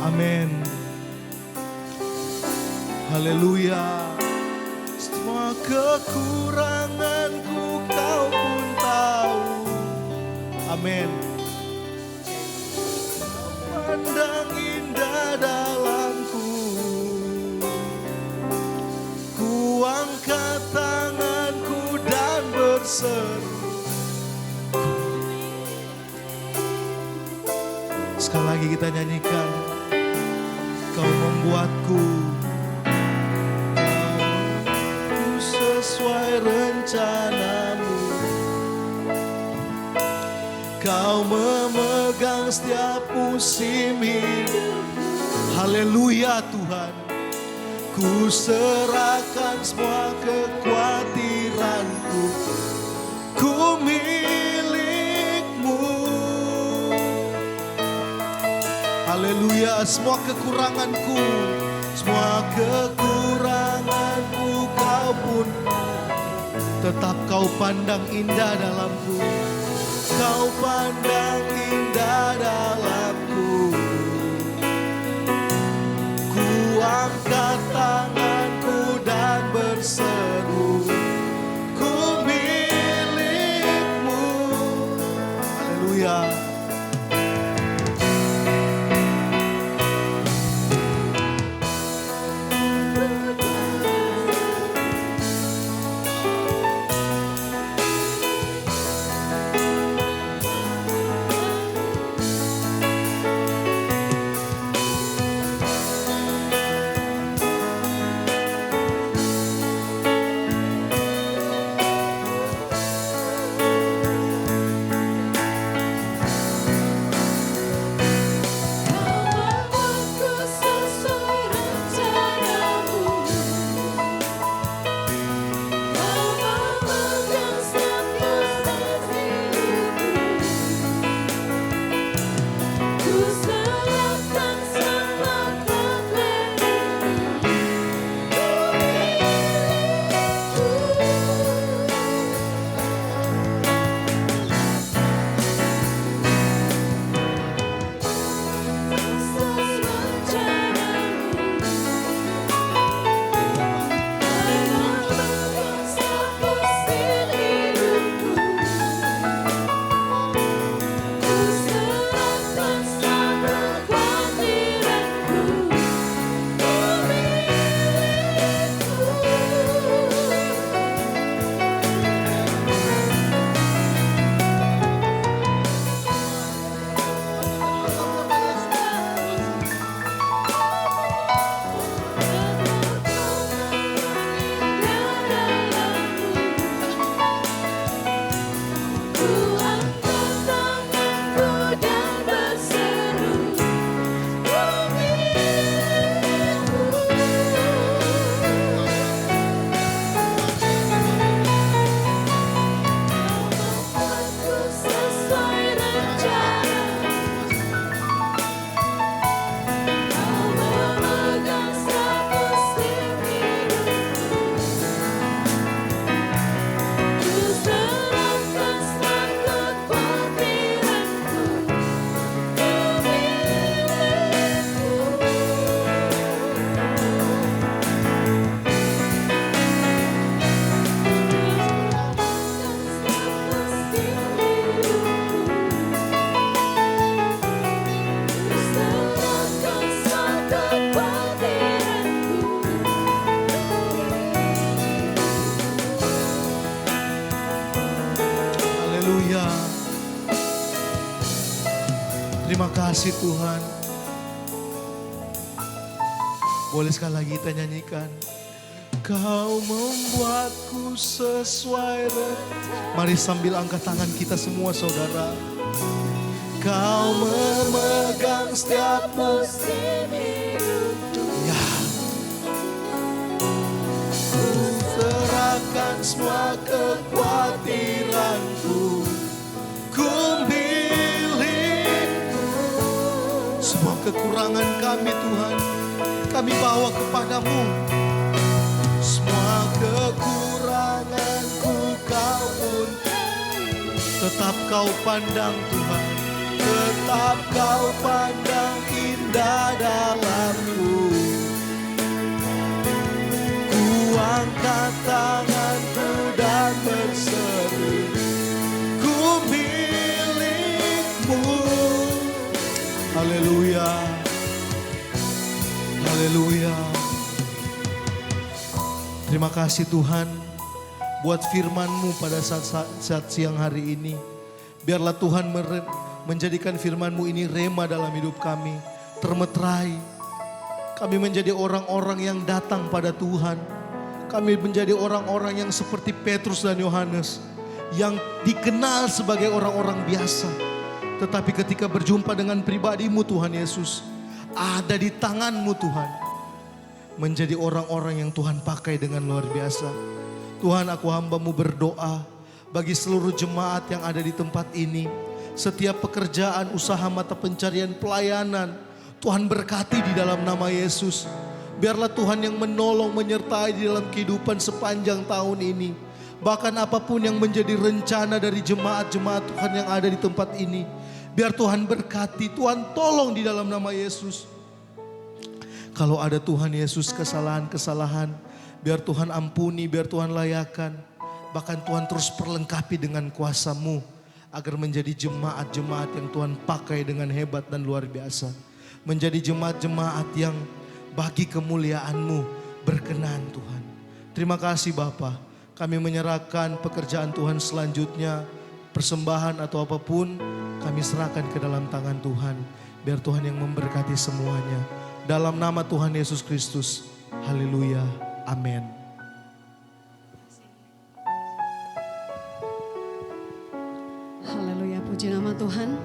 Amin. Haleluya. Semua kekuranganku Kau pun tahu. Amin. Pandang indah dalamku. Ku angkat tanganku dan berseru. Sekali lagi kita nyanyikan. Kau membuatku Kau memegang setiap musim hidup. Haleluya Tuhan. Ku serahkan semua kekhawatiranku. Ku milik-Mu. Haleluya, semua kekuranganku, semua kekuranganku Kau pun tetap Kau pandang indah dalamku. Kau pandang indah dalamku. Ku angkat tanganku dan berseru, ku milik-Mu. Haleluya. Terima kasih Tuhan. Boleh sekali lagi kita nyanyikan. Kau membuatku sesuai rencana. Mari sambil angkat tangan kita semua saudara. Kau memegang setiap musim hidup. Ya. Ku serahkan semua kekhawatiranku. Ku milik-Mu. Semua kekurangan kami Tuhan, kami bawa kepadamu. Semua kekuranganku Kau pun tetap Kau pandang Tuhan. Tetap Kau pandang indah dalamku. Ku angkat tanganku dan berseru, ku milik-Mu. Haleluya. Haleluya. Terima kasih Tuhan buat firman-Mu pada saat siang hari ini. Biarlah Tuhan menjadikan firman-Mu ini rema dalam hidup kami. Termeterai. Kami menjadi orang-orang yang datang pada Tuhan. Kami menjadi orang-orang yang seperti Petrus dan Yohanes. Yang dikenal sebagai orang-orang biasa. Tetapi ketika berjumpa dengan pribadimu Tuhan Yesus, ada di tanganmu Tuhan. Menjadi orang-orang yang Tuhan pakai dengan luar biasa. Tuhan, aku hamba-Mu berdoa bagi seluruh jemaat yang ada di tempat ini. Setiap pekerjaan, usaha, mata pencarian, pelayanan, Tuhan berkati di dalam nama Yesus. Biarlah Tuhan yang menolong, menyertai di dalam kehidupan sepanjang tahun ini. Bahkan apapun yang menjadi rencana dari jemaat-jemaat Tuhan yang ada di tempat ini, biar Tuhan berkati, Tuhan tolong di dalam nama Yesus. Kalau ada Tuhan Yesus kesalahan-kesalahan, biar Tuhan ampuni, biar Tuhan layakan. Bahkan Tuhan terus perlengkapi dengan kuasa-Mu, agar menjadi jemaat-jemaat yang Tuhan pakai dengan hebat dan luar biasa. Menjadi jemaat-jemaat yang bagi kemuliaan-Mu berkenan Tuhan. Terima kasih Bapa. Kami menyerahkan pekerjaan Tuhan selanjutnya, persembahan atau apapun, kami serahkan ke dalam tangan Tuhan. Biar Tuhan yang memberkati semuanya. Dalam nama Tuhan Yesus Kristus. Haleluya. Amin. Haleluya, puji nama Tuhan.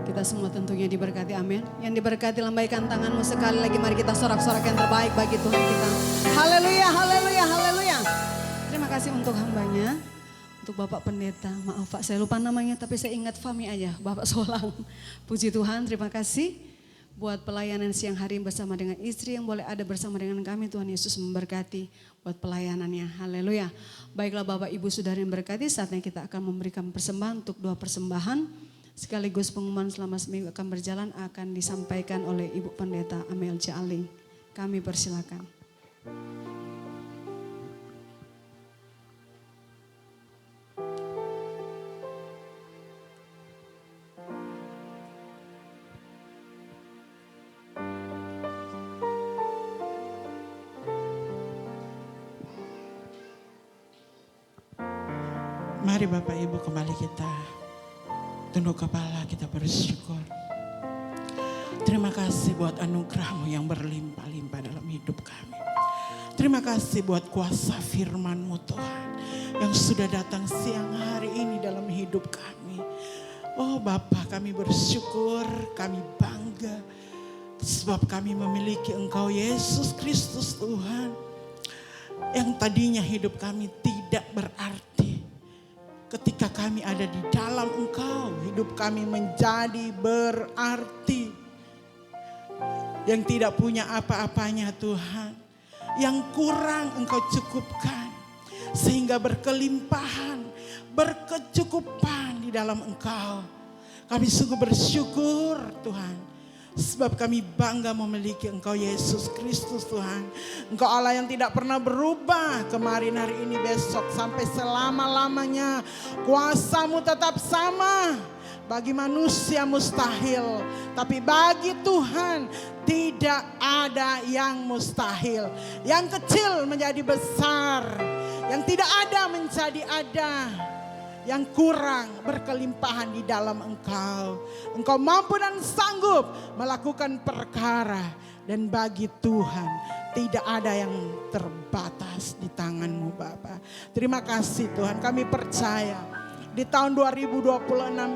Kita semua tentunya diberkati, amin. Yang diberkati lambaikan tanganmu sekali lagi. Mari kita sorak-sorak yang terbaik bagi Tuhan kita. Haleluya, haleluya, haleluya. Terima kasih untuk hambanya. Untuk Bapak Pendeta, maaf Pak saya lupa namanya tapi saya ingat Fami aja, Bapak Solang. Puji Tuhan, terima kasih buat pelayanan siang hari bersama dengan istri yang boleh ada bersama dengan kami. Tuhan Yesus memberkati buat pelayanannya, haleluya. Baiklah Bapak Ibu Saudara yang berkati, saatnya kita akan memberikan persembahan untuk 2 persembahan. Sekaligus pengumuman selama seminggu akan berjalan akan disampaikan oleh Ibu Pendeta Amel Jaling. Kami persilakan. Mari Bapak Ibu kembali kita tunduk kepala, kita bersyukur. Terima kasih buat anugerah-Mu yang berlimpah-limpah dalam hidup kami. Terima kasih buat kuasa firman-Mu Tuhan yang sudah datang siang hari ini dalam hidup kami. Oh Bapa, kami bersyukur, kami bangga sebab kami memiliki Engkau Yesus Kristus Tuhan. Yang tadinya hidup kami tidak berarti. Ketika kami ada di dalam Engkau, hidup kami menjadi berarti. Yang tidak punya apa-apanya Tuhan, yang kurang Engkau cukupkan. Sehingga berkelimpahan, berkecukupan di dalam Engkau. Kami sungguh bersyukur Tuhan. Sebab kami bangga memiliki Engkau Yesus Kristus Tuhan. Engkau Allah yang tidak pernah berubah. Kemarin, hari ini, besok, sampai selama-lamanya. Kuasa-Mu tetap sama. Bagi manusia mustahil. Tapi bagi Tuhan tidak ada yang mustahil. Yang kecil menjadi besar. Yang tidak ada menjadi ada. Yang kurang berkelimpahan di dalam Engkau. Engkau mampu dan sanggup melakukan perkara. Dan bagi Tuhan tidak ada yang terbatas di tangan-Mu Bapa. Terima kasih Tuhan, kami percaya di tahun 2026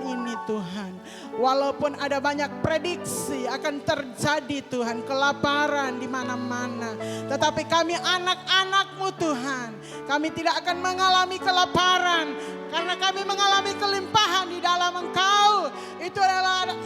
ini Tuhan. Walaupun ada banyak prediksi akan terjadi Tuhan, kelaparan di mana-mana. Tetapi kami anak-anak-Mu Tuhan, kami tidak akan mengalami kelaparan. Karena kami mengalami kelimpahan di dalam Engkau.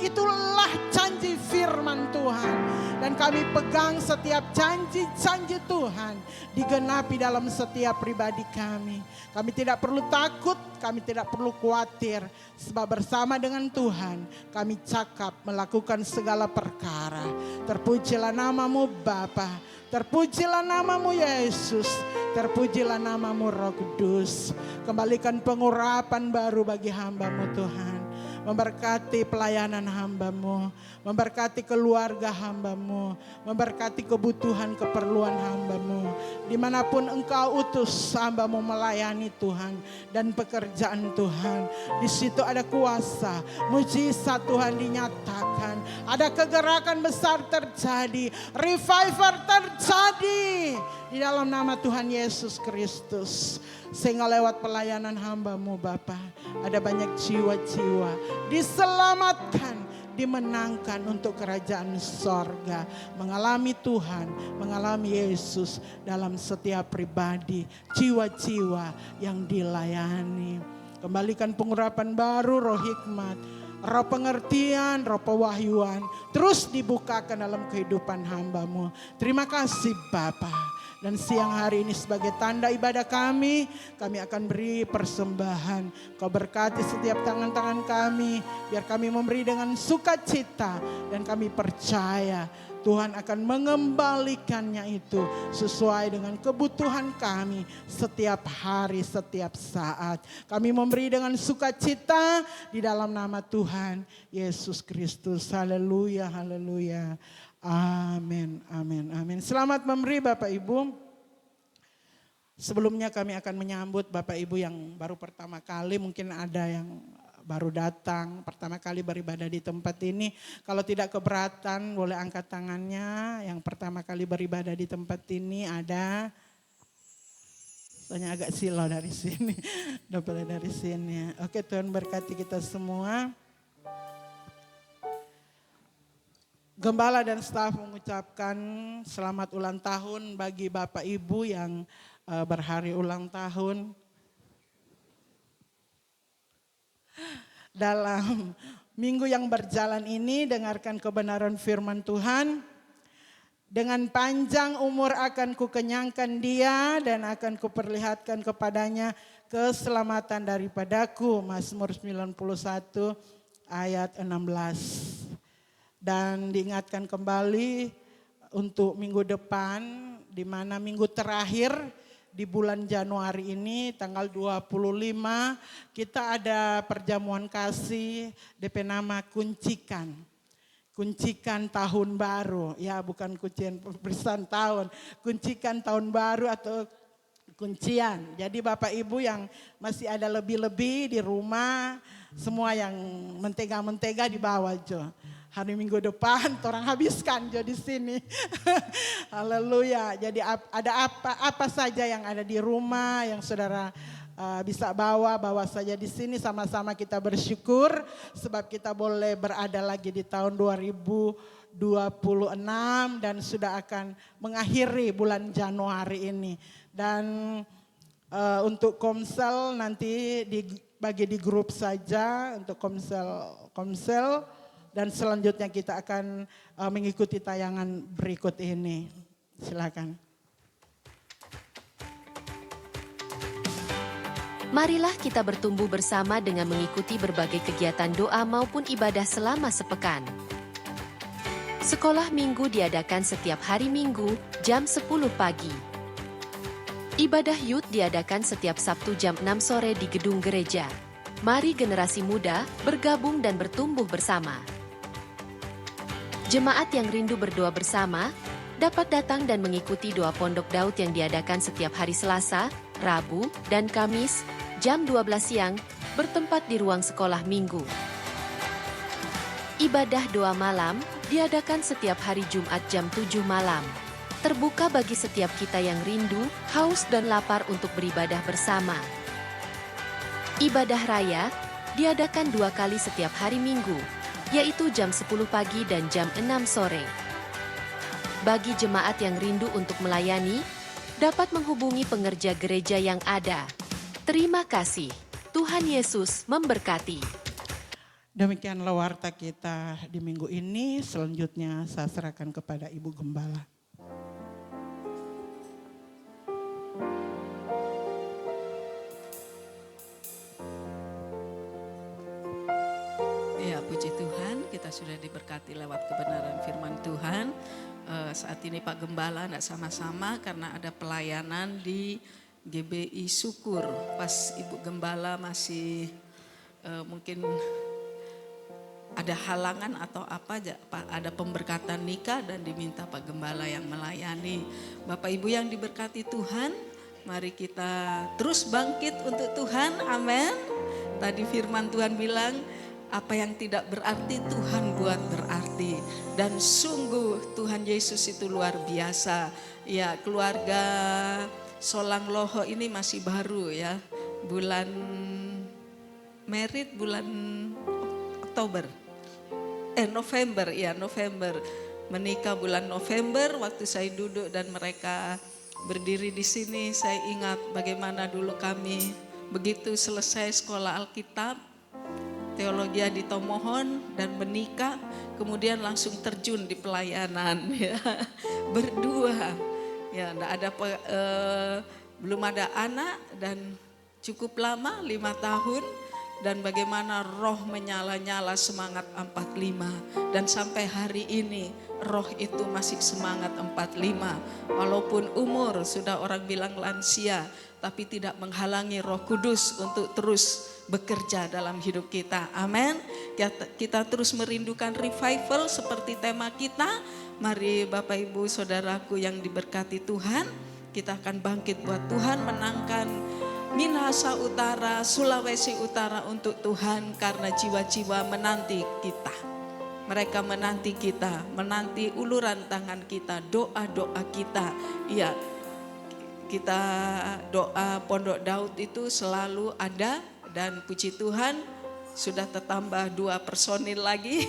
Itulah janji firman Tuhan. Dan kami pegang setiap janji-janji Tuhan digenapi dalam setiap pribadi kami. Kami tidak perlu takut, kami tidak perlu khawatir. Sebab bersama dengan Tuhan kami cakap melakukan segala perkara. Terpujilah nama-Mu Bapa, terpujilah nama-Mu Yesus, terpujilah nama-Mu Roh Kudus. Kembalikan pengurapan baru bagi hamba-Mu Tuhan. Memberkati pelayanan hamba-Mu, memberkati keluarga hamba-Mu, memberkati kebutuhan keperluan hamba-Mu. Dimanapun Engkau utus hamba-Mu melayani Tuhan dan pekerjaan Tuhan. Di situ ada kuasa, mujizat Tuhan dinyatakan. Ada kegerakan besar terjadi, revival terjadi. di dalam nama Tuhan Yesus Kristus. Sehingga lewat pelayanan hamba-Mu Bapa, ada banyak jiwa-jiwa diselamatkan, dimenangkan untuk kerajaan sorga. Mengalami Tuhan, mengalami Yesus dalam setiap pribadi, jiwa-jiwa yang dilayani. Kembalikan pengurapan baru, roh hikmat, roh pengertian, roh pewahyuan, terus dibukakan dalam kehidupan hamba-Mu. Terima kasih Bapa. Dan siang hari ini sebagai tanda ibadah kami akan beri persembahan. Kau berkati setiap tangan-tangan kami, biar kami memberi dengan sukacita. Dan kami percaya Tuhan akan mengembalikannya itu sesuai dengan kebutuhan kami setiap hari, setiap saat. Kami memberi dengan sukacita di dalam nama Tuhan Yesus Kristus. Haleluya, haleluya. Amin, amin, amin. Selamat memberi Bapak Ibu. Sebelumnya kami akan menyambut Bapak Ibu yang baru pertama kali, mungkin ada yang baru datang, pertama kali beribadah di tempat ini. Kalau tidak keberatan boleh angkat tangannya. Yang pertama kali beribadah di tempat ini ada, soalnya agak silau dari sini, dapat dari sini. Oke, Tuhan berkati kita semua. Gembala dan staf mengucapkan selamat ulang tahun bagi Bapak Ibu yang berhari ulang tahun. Dalam minggu yang berjalan ini dengarkan kebenaran firman Tuhan. Dengan panjang umur akan kukenyangkan dia dan akan kuperlihatkan kepadanya keselamatan daripadaku. Mazmur 91 ayat 16. Dan diingatkan kembali untuk minggu depan, di mana minggu terakhir di bulan Januari ini tanggal 25 kita ada perjamuan kasih DP nama Kuncikan. Kuncikan tahun baru, ya bukan kuncian perpisahan tahun, kuncikan tahun baru atau kuncian. Jadi Bapak Ibu yang masih ada lebih-lebih di rumah, semua yang mentega-mentega dibawa Jo. Hari Minggu depan orang habiskan Jo di sini. Haleluya. Jadi ada apa saja yang ada di rumah yang saudara bisa bawa saja di sini, sama-sama kita bersyukur sebab kita boleh berada lagi di tahun 2026 dan sudah akan mengakhiri bulan Januari ini. Dan untuk komsel nanti dibagi di grup saja untuk komsel dan selanjutnya kita akan mengikuti tayangan berikut ini. Silakan. Marilah kita bertumbuh bersama dengan mengikuti berbagai kegiatan doa maupun ibadah selama sepekan. Sekolah minggu diadakan setiap hari Minggu, jam 10 pagi. Ibadah youth diadakan setiap Sabtu jam 6 sore di gedung gereja. Mari generasi muda bergabung dan bertumbuh bersama. Jemaat yang rindu berdoa bersama, dapat datang dan mengikuti doa Pondok Daud yang diadakan setiap hari Selasa, Rabu, dan Kamis, jam 12 siang, bertempat di ruang sekolah minggu. Ibadah doa malam diadakan setiap hari Jumat jam 7 malam. Terbuka bagi setiap kita yang rindu, haus dan lapar untuk beribadah bersama. Ibadah raya diadakan 2 kali setiap hari Minggu, yaitu jam 10 pagi dan jam 6 sore. Bagi jemaat yang rindu untuk melayani, dapat menghubungi pengerja gereja yang ada. Terima kasih. Tuhan Yesus memberkati. Demikianlah warta kita di minggu ini. Selanjutnya saya serahkan kepada Ibu Gembala. Ya, puji Tuhan, kita sudah diberkati lewat kebenaran firman Tuhan. Saat ini Pak Gembala tidak sama-sama karena ada pelayanan di GBI Syukur. Pas Ibu Gembala masih mungkin ada halangan atau apa, ada pemberkatan nikah dan diminta Pak Gembala yang melayani. Bapak Ibu yang diberkati Tuhan, mari kita terus bangkit untuk Tuhan, amin. Tadi firman Tuhan bilang, Apa yang tidak berarti Tuhan buat berarti. Dan sungguh Tuhan Yesus itu luar biasa. Ya, keluarga Solang Loho ini masih baru ya. Bulan merit bulan Oktober. November, ya November. Menikah bulan November, waktu saya duduk dan mereka berdiri di sini, saya ingat bagaimana dulu kami begitu selesai sekolah Alkitab, teologi di Tomohon dan menikah, kemudian langsung terjun di pelayanan ya. Berdua. Ya, belum ada anak dan cukup lama 5 tahun. Dan bagaimana roh menyala-nyala semangat 45. Dan sampai hari ini roh itu masih semangat 45. Walaupun umur sudah orang bilang lansia, tapi tidak menghalangi Roh Kudus untuk terus bekerja dalam hidup kita. Amin. Kita terus merindukan revival seperti tema kita. Mari Bapak Ibu Saudaraku yang diberkati Tuhan, kita akan bangkit buat Tuhan, menangkan Minahasa Utara, Sulawesi Utara untuk Tuhan, karena jiwa-jiwa menanti kita. Mereka menanti kita, menanti uluran tangan kita, doa-doa kita. Iya, kita doa Pondok Daud itu selalu ada, dan puji Tuhan sudah tertambah 2 personil lagi.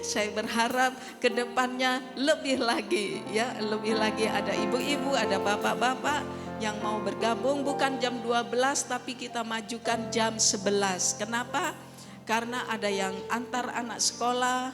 Saya berharap ke depannya lebih lagi ya, lebih lagi ada ibu-ibu, ada bapak-bapak yang mau bergabung, bukan jam 12 tapi kita majukan jam 11. Kenapa? Karena ada yang antar anak sekolah,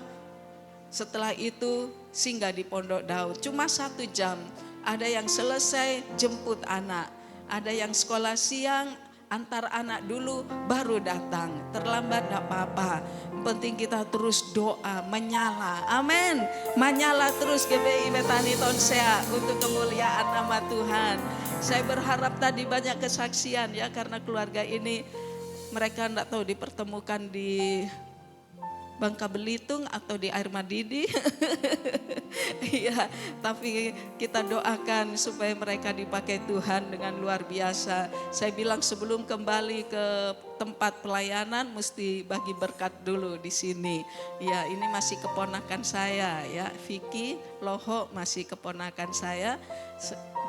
setelah itu singgah di Pondok Daud. Cuma 1 jam, ada yang selesai jemput anak, ada yang sekolah siang, antar anak dulu baru datang. Terlambat tidak apa-apa, yang penting kita terus doa, menyala, amin. Menyala terus GBI Betani Tonsea untuk kemuliaan nama Tuhan. Saya berharap tadi banyak kesaksian ya, karena keluarga ini mereka tidak tahu dipertemukan di Bangka Belitung atau di Air Madidi. Iya, tapi kita doakan supaya mereka dipakai Tuhan dengan luar biasa. Saya bilang sebelum kembali ke tempat pelayanan mesti bagi berkat dulu di sini. Ya, ini masih keponakan saya ya, Vicky Loho masih keponakan saya.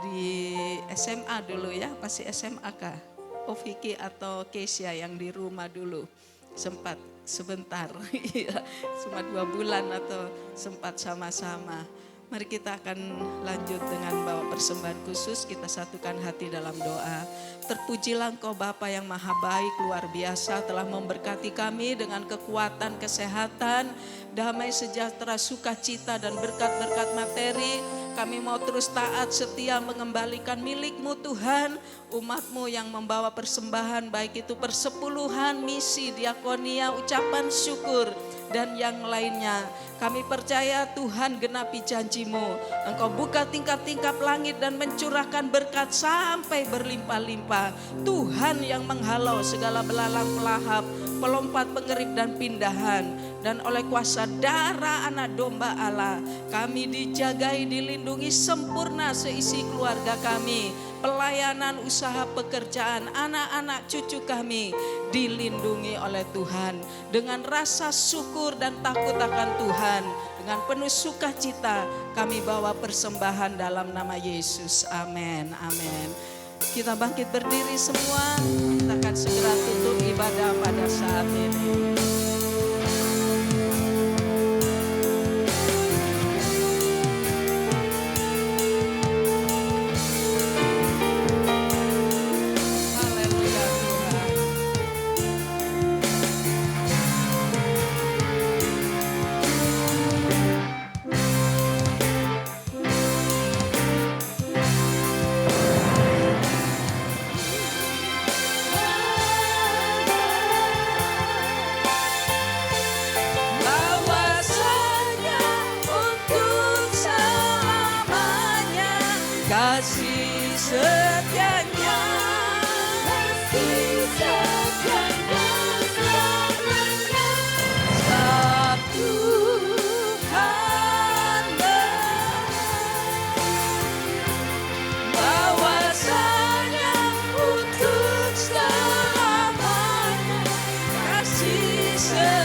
Di SMA dulu ya, masih SMA kah? Oh, Vicky atau Kesia yang di rumah dulu sempat sebentar, cuma 2 bulan atau sempat sama-sama. Mari kita akan lanjut dengan bawa persembahan khusus, kita satukan hati dalam doa. Terpujilah Engkau Bapa yang maha baik, luar biasa, telah memberkati kami dengan kekuatan, kesehatan, damai sejahtera, sukacita dan berkat-berkat materi. Kami mau terus taat, setia mengembalikan milik-Mu Tuhan, umat-Mu yang membawa persembahan, baik itu persepuluhan, misi, diakonia, ucapan syukur, dan yang lainnya. Kami percaya Tuhan genapi janji-Mu. Engkau buka tingkap-tingkap langit dan mencurahkan berkat sampai berlimpah-limpah. Tuhan yang menghalau segala belalang pelahap, pelompat, pengerik dan pindahan. Dan oleh kuasa darah anak domba Allah, kami dijagai, dilindungi sempurna seisi keluarga kami. Pelayanan, usaha, pekerjaan, anak-anak cucu kami dilindungi oleh Tuhan. Dengan rasa syukur dan takut akan Tuhan, dengan penuh sukacita kami bawa persembahan dalam nama Yesus. Amin, amin. Kita bangkit berdiri semua, kita akan segera tutup ibadah pada saat ini. Kasih setianya, kasih setianya selamanya. Sebab Tuhan bahwasanya untuk selamanya. Kasih setianya.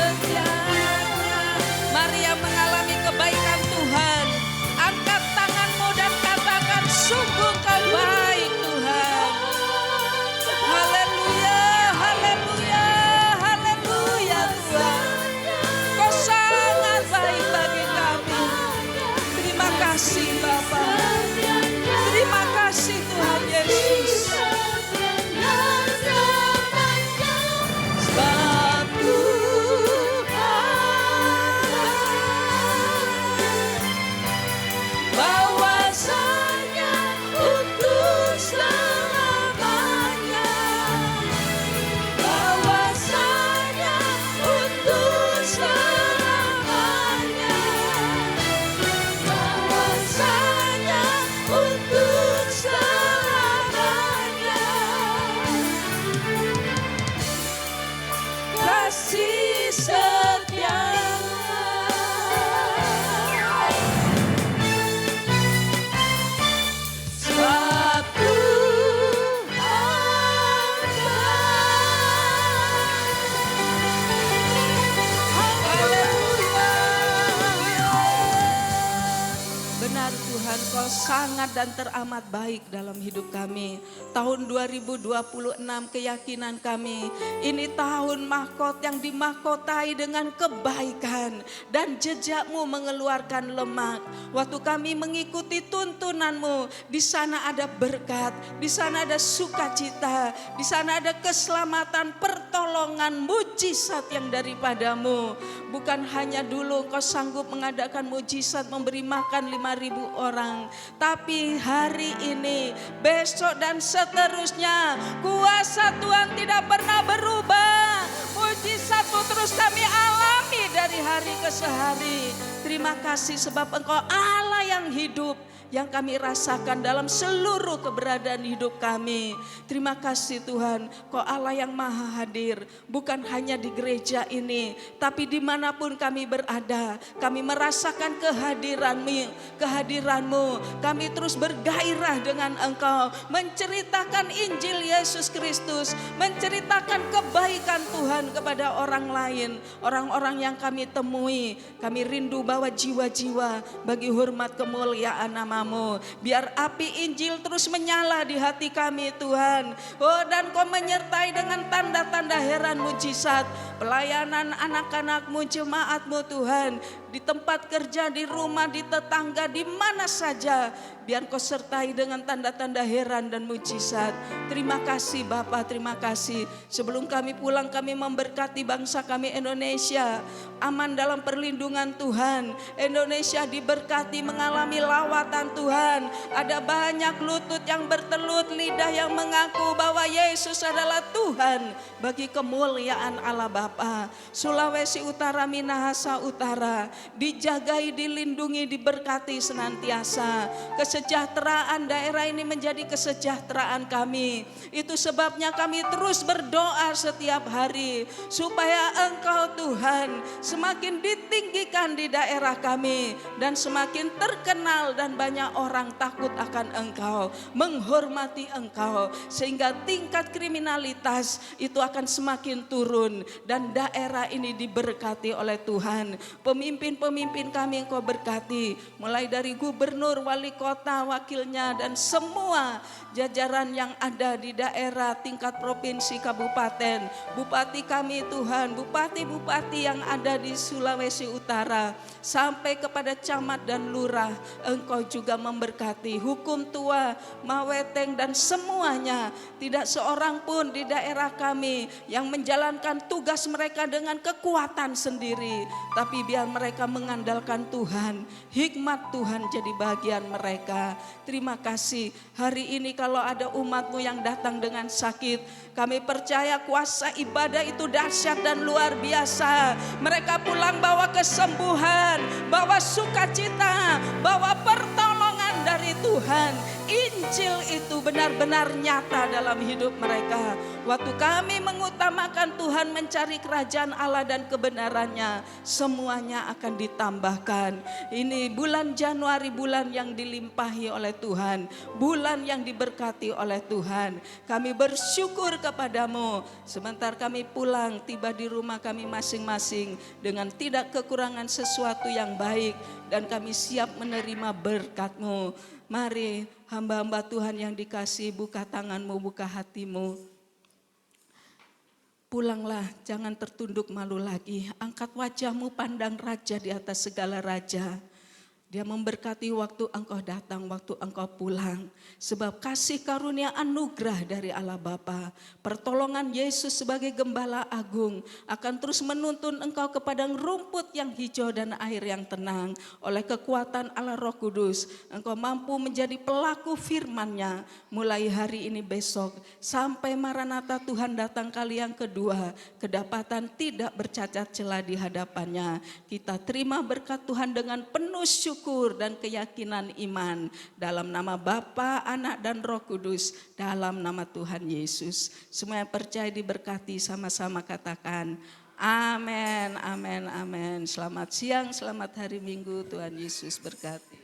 dan teramat baik dalam hidup kami. Tahun 2026 keyakinan kami, ini tahun mahkota yang dimahkotai dengan kebaikan dan jejak-Mu mengeluarkan lemak. Waktu kami mengikuti tuntunan-Mu, di sana ada berkat, di sana ada sukacita, di sana ada keselamatan, pertolongan, mujizat yang daripadamu. Bukan hanya dulu Engkau sanggup mengadakan mujizat memberi makan 5.000 orang, tapi hari ini, besok dan seterusnya, kuasa Tuhan tidak pernah berubah. Mujizat-Mu terus kami alami dari hari ke hari. Terima kasih sebab Engkau Allah yang hidup, yang kami rasakan dalam seluruh keberadaan hidup kami. Terima kasih Tuhan, Kau Allah yang maha hadir, bukan hanya di gereja ini, tapi dimanapun kami berada, kami merasakan kehadiran-Mu. Kami terus bergairah dengan Engkau, menceritakan Injil Yesus Kristus, menceritakan kebaikan Tuhan kepada orang lain, orang-orang yang kami temui. Kami rindu bawa jiwa-jiwa bagi hormat kemuliaan nama-Mu. Biar api Injil terus menyala di hati kami Tuhan. Oh, dan Kau menyertai dengan tanda-tanda heran mujizat pelayanan anak-anak-Mu, jemaat-Mu Tuhan, di tempat kerja, di rumah, di tetangga, di mana saja. Biar Kau sertai dengan tanda-tanda heran dan mujizat. Terima kasih Bapa, terima kasih. Sebelum kami pulang, kami memberkati bangsa kami Indonesia, aman dalam perlindungan Tuhan. Indonesia diberkati mengalami lawatan Tuhan. Ada banyak lutut yang bertelut, lidah yang mengaku bahwa Yesus adalah Tuhan bagi kemuliaan Allah Bapa. Sulawesi Utara, Minahasa Utara dijagai, dilindungi, diberkati senantiasa. Kesejahteraan daerah ini menjadi kesejahteraan kami. Itu sebabnya kami terus berdoa setiap hari supaya Engkau Tuhan semakin ditinggikan di daerah kami dan semakin terkenal, dan banyak orang takut akan Engkau, menghormati Engkau, sehingga tingkat kriminalitas itu akan semakin turun dan daerah ini diberkati oleh Tuhan. Pemimpin-pemimpin kami Engkau berkati, mulai dari gubernur, wali kota, wakilnya, dan semua jajaran yang ada di daerah tingkat provinsi, kabupaten, bupati kami Tuhan, bupati-bupati yang ada di Sulawesi Utara, sampai kepada camat dan lurah. Engkau juga memberkati hukum tua, maweteng, dan semuanya. Tidak seorang pun di daerah kami yang menjalankan tugas mereka dengan kekuatan sendiri, tapi biar mereka mengandalkan Tuhan, hikmat Tuhan jadi bagian mereka. Terima kasih. Hari ini kalau ada umat-Mu yang datang dengan sakit, kami percaya kuasa ibadah itu dahsyat dan luar biasa. Mereka pulang bawa kesembuhan, bawa sukacita, bawa pertolongan dari Tuhan. Injil itu benar-benar nyata dalam hidup mereka. Waktu kami mengutamakan Tuhan, mencari kerajaan Allah dan kebenarannya, semuanya akan ditambahkan. Ini bulan Januari, bulan yang dilimpahi oleh Tuhan, bulan yang diberkati oleh Tuhan. Kami bersyukur kepadamu. Sebentar kami pulang, tiba di rumah kami masing-masing dengan tidak kekurangan sesuatu yang baik, dan kami siap menerima berkat-Mu. Mari hamba-hamba Tuhan yang dikasihi, buka tangan-Mu, buka hatimu. Pulanglah, jangan tertunduk malu lagi. Angkat wajah-Mu, pandang Raja di atas segala raja. Dia memberkati waktu engkau datang, waktu engkau pulang. Sebab kasih karunia anugerah dari Allah Bapa, pertolongan Yesus sebagai Gembala Agung akan terus menuntun engkau ke padang rumput yang hijau dan air yang tenang. Oleh kekuatan Allah Roh Kudus, engkau mampu menjadi pelaku firman-Nya mulai hari ini, besok, sampai Maranatha Tuhan datang kali yang kedua, kedapatan tidak bercacat celah di hadapannya. Kita terima berkat Tuhan dengan penuh syukur dan keyakinan iman. Dalam nama Bapa, Anak, dan Roh Kudus. Dalam nama Tuhan Yesus. Semua yang percaya diberkati, sama-sama katakan amin, amin, amin. Selamat siang, selamat hari Minggu. Tuhan Yesus berkati.